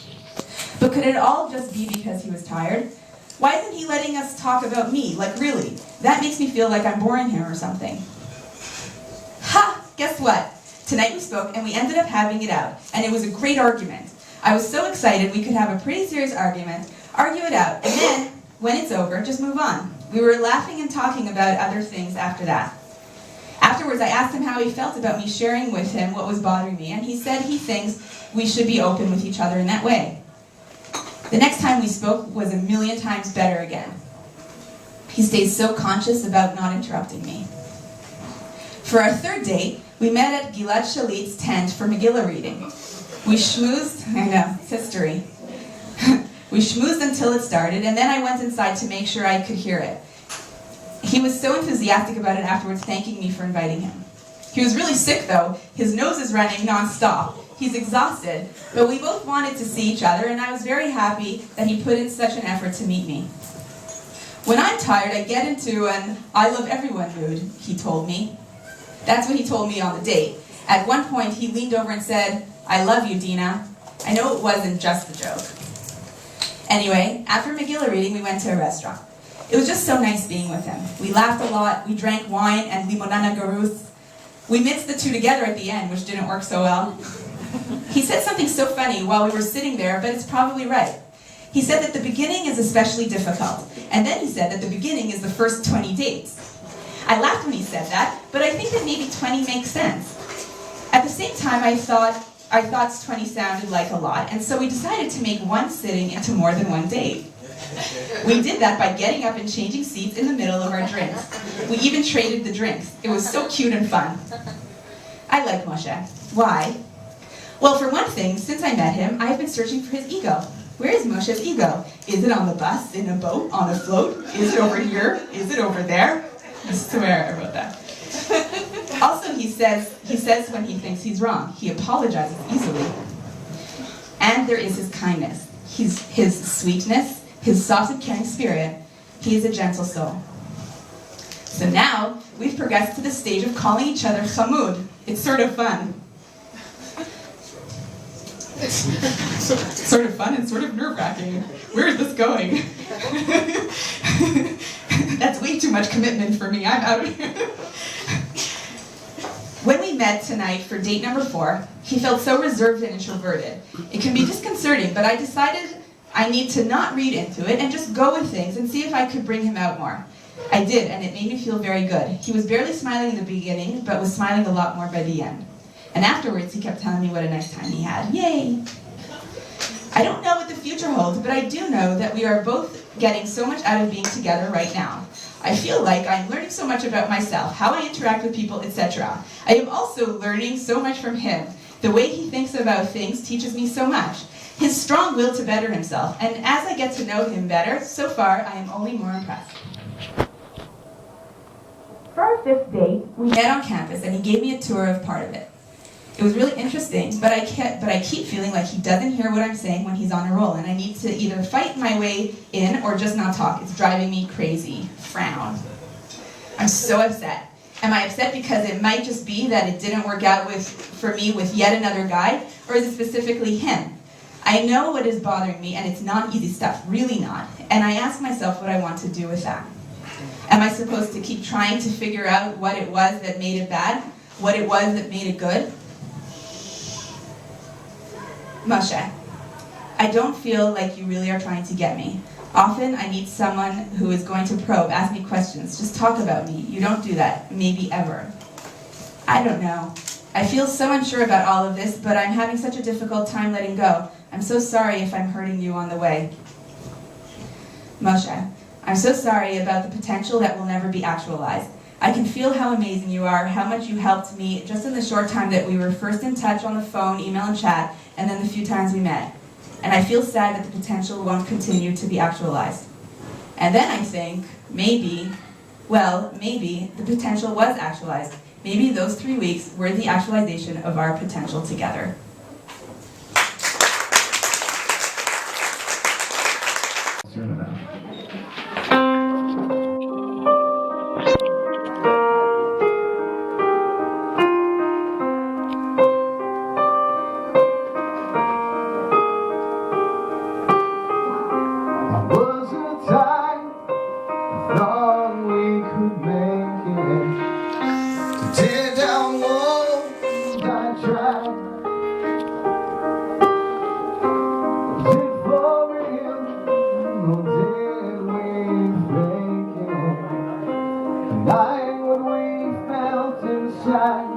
[SPEAKER 1] But could it all just be because he was tired? Why isn't he letting us talk about me? Like really? That makes me feel like I'm boring him or something. Ha! Guess what? Tonight we spoke and we ended up having it out. And it was a great argument. I was so excited we could have a pretty serious argument, argue it out, and then, when it's over, just move on. We were laughing and talking about other things after that. Afterwards, I asked him how he felt about me sharing with him what was bothering me, and he said he thinks we should be open with each other in that way. The next time we spoke was a million times better again. He stayed so conscious about not interrupting me. For our third date, we met at Gilad Shalit's tent for Megillah reading. We schmoozed, I know, it's history. We schmoozed until it started, and then I went inside to make sure I could hear it. He was so enthusiastic about it afterwards, thanking me for inviting him. He was really sick, though. His nose is running nonstop. He's exhausted, but we both wanted to see each other, and I was very happy that he put in such an effort to meet me. When I'm tired, I get into an I love everyone mood, he told me. That's what he told me on the date. At one point, he leaned over and said, I love you, Deena. I know it wasn't just a joke. Anyway, after Megillah reading, we went to a restaurant. It was just so nice being with him. We laughed a lot, we drank wine and limonana garuth. We mixed the two together at the end, which didn't work so well. He said something so funny while we were sitting there, but it's probably right. He said that the beginning is especially difficult, and then he said that the beginning is the first 20 dates. I laughed when he said that, but I think that maybe 20 makes sense. At the same time, I thought 20 sounded like a lot, and so we decided to make one sitting into more than one date. We did that by getting up and changing seats in the middle of our drinks. We even traded the drinks. It was so cute and fun. I like Moshe. Why? Well, for one thing, since I met him, I've been searching for his ego. Where is Moshe's ego? Is it on the bus, in a boat, on a float? Is it over here? Is it over there? I swear I wrote that. Also, he says when he thinks he's wrong. He apologizes easily. And there is his kindness, his sweetness, his soft and caring spirit. He is a gentle soul. So now, we've progressed to the stage of calling each other chamud. It's sort of fun. Sort of fun and sort of nerve-wracking. Where is this going? That's way too much commitment for me. I'm out of here. When we met tonight for date number 4, he felt so reserved and introverted. It can be disconcerting, but I decided I need to not read into it and just go with things and see if I could bring him out more. I did, and it made me feel very good. He was barely smiling in the beginning, but was smiling a lot more by the end. And afterwards, he kept telling me what a nice time he had. Yay! I don't know what the future holds, but I do know that we are both getting so much out of being together right now. I feel like I'm learning so much about myself, how I interact with people, etc. I am also learning so much from him. The way he thinks about things teaches me so much. His strong will to better himself, and as I get to know him better, so far I am only more impressed. For our 5th date, we met on campus, and he gave me a tour of part of it. It was really interesting, but I keep feeling like he doesn't hear what I'm saying when he's on a roll, and I need to either fight my way in or just not talk. It's driving me crazy. Frown. I'm so upset. Am I upset because it might just be that it didn't work out for me with yet another guy, or is it specifically him? I know what is bothering me, and it's not easy stuff, really not. And I ask myself what I want to do with that. Am I supposed to keep trying to figure out what it was that made it bad? What it was that made it good? Moshe, I don't feel like you really are trying to get me. Often I need someone who is going to probe, ask me questions, just talk about me. You don't do that, maybe ever. I don't know. I feel so unsure about all of this, but I'm having such a difficult time letting go. I'm so sorry if I'm hurting you on the way. Moshe, I'm so sorry about the potential that will never be actualized. I can feel how amazing you are, how much you helped me just in the short time that we were first in touch on the phone, email, and chat, and then the few times we met. And I feel sad that the potential won't continue to be actualized. And then I think, maybe the potential was actualized. Maybe those 3 weeks were the actualization of our potential together.
[SPEAKER 8] Was a time I thought we could make it, to tear down walls I tried. Was it for real, or did we fake it? Denying what we felt inside.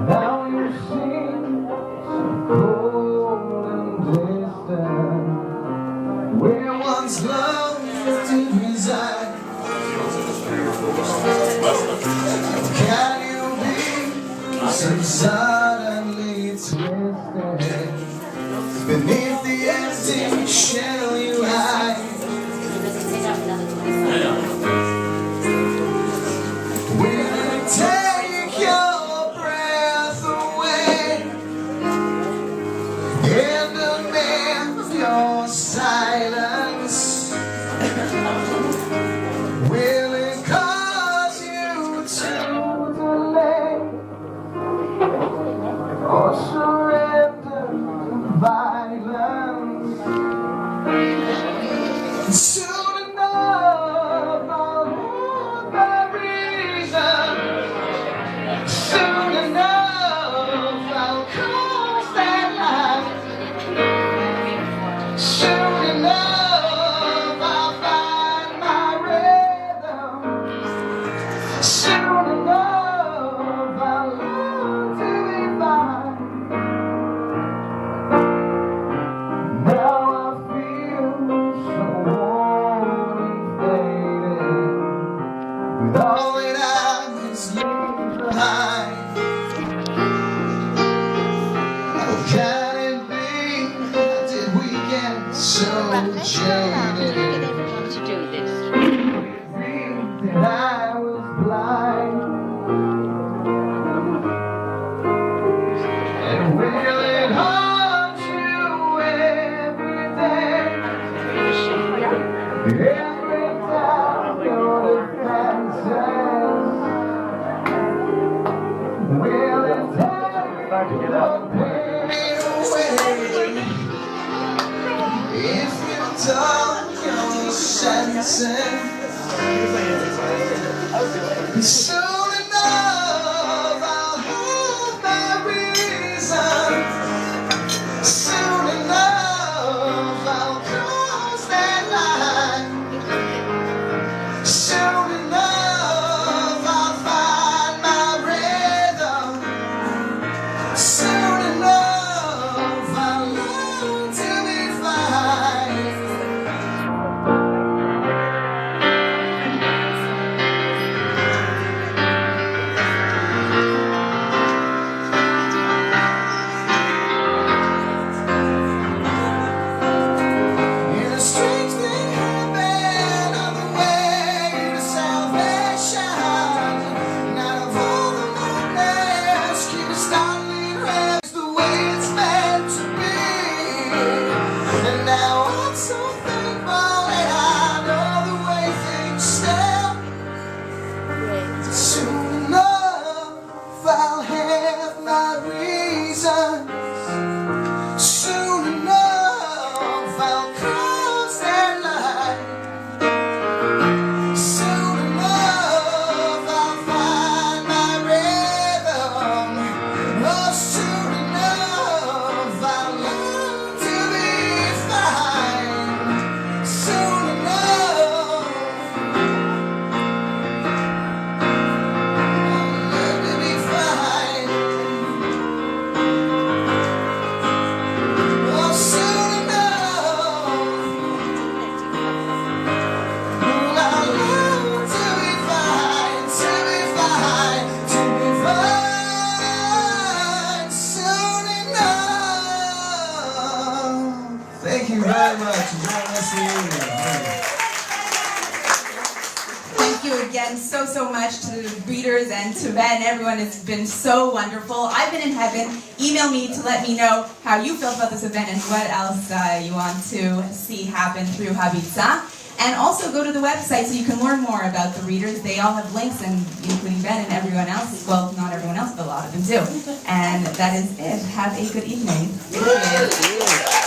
[SPEAKER 8] Now you seem so cold and distant, where once love did reside. Can you be so suddenly twisted beneath the empty shell you hide? Will it take your breath away and demand your silence? Will it cause you to delay or surrender to violence? Soon enough I'll lose my reason. Soon enough I'll cross that line. Soon enough I'll find my rhythm. Soon enough I'll learn to be fine. Now I feel so worn and faded, with all that I must leave behind. How can it be? How did we get so jaded? That I was blind. And will it haunt you every day? Every time your defenses. Will it take your pain away? If you dull your senses. Soon enough I'll have my reason. Soon enough I'll cross that line. Soon enough I'll find my rhythm. Soon enough I'll learn to be fine. very much. Enjoy the rest of the evening.
[SPEAKER 1] Thank you again so much to the readers and to Ben. Everyone has been so wonderful. I've been in heaven. Email me to let me know how you felt about this event and what else you want to see happen through Habitza. And also go to the website so you can learn more about the readers. They all have links, and including Ben and everyone else. Well, not everyone else, but a lot of them do. And that is it. Have a good evening. Thank you.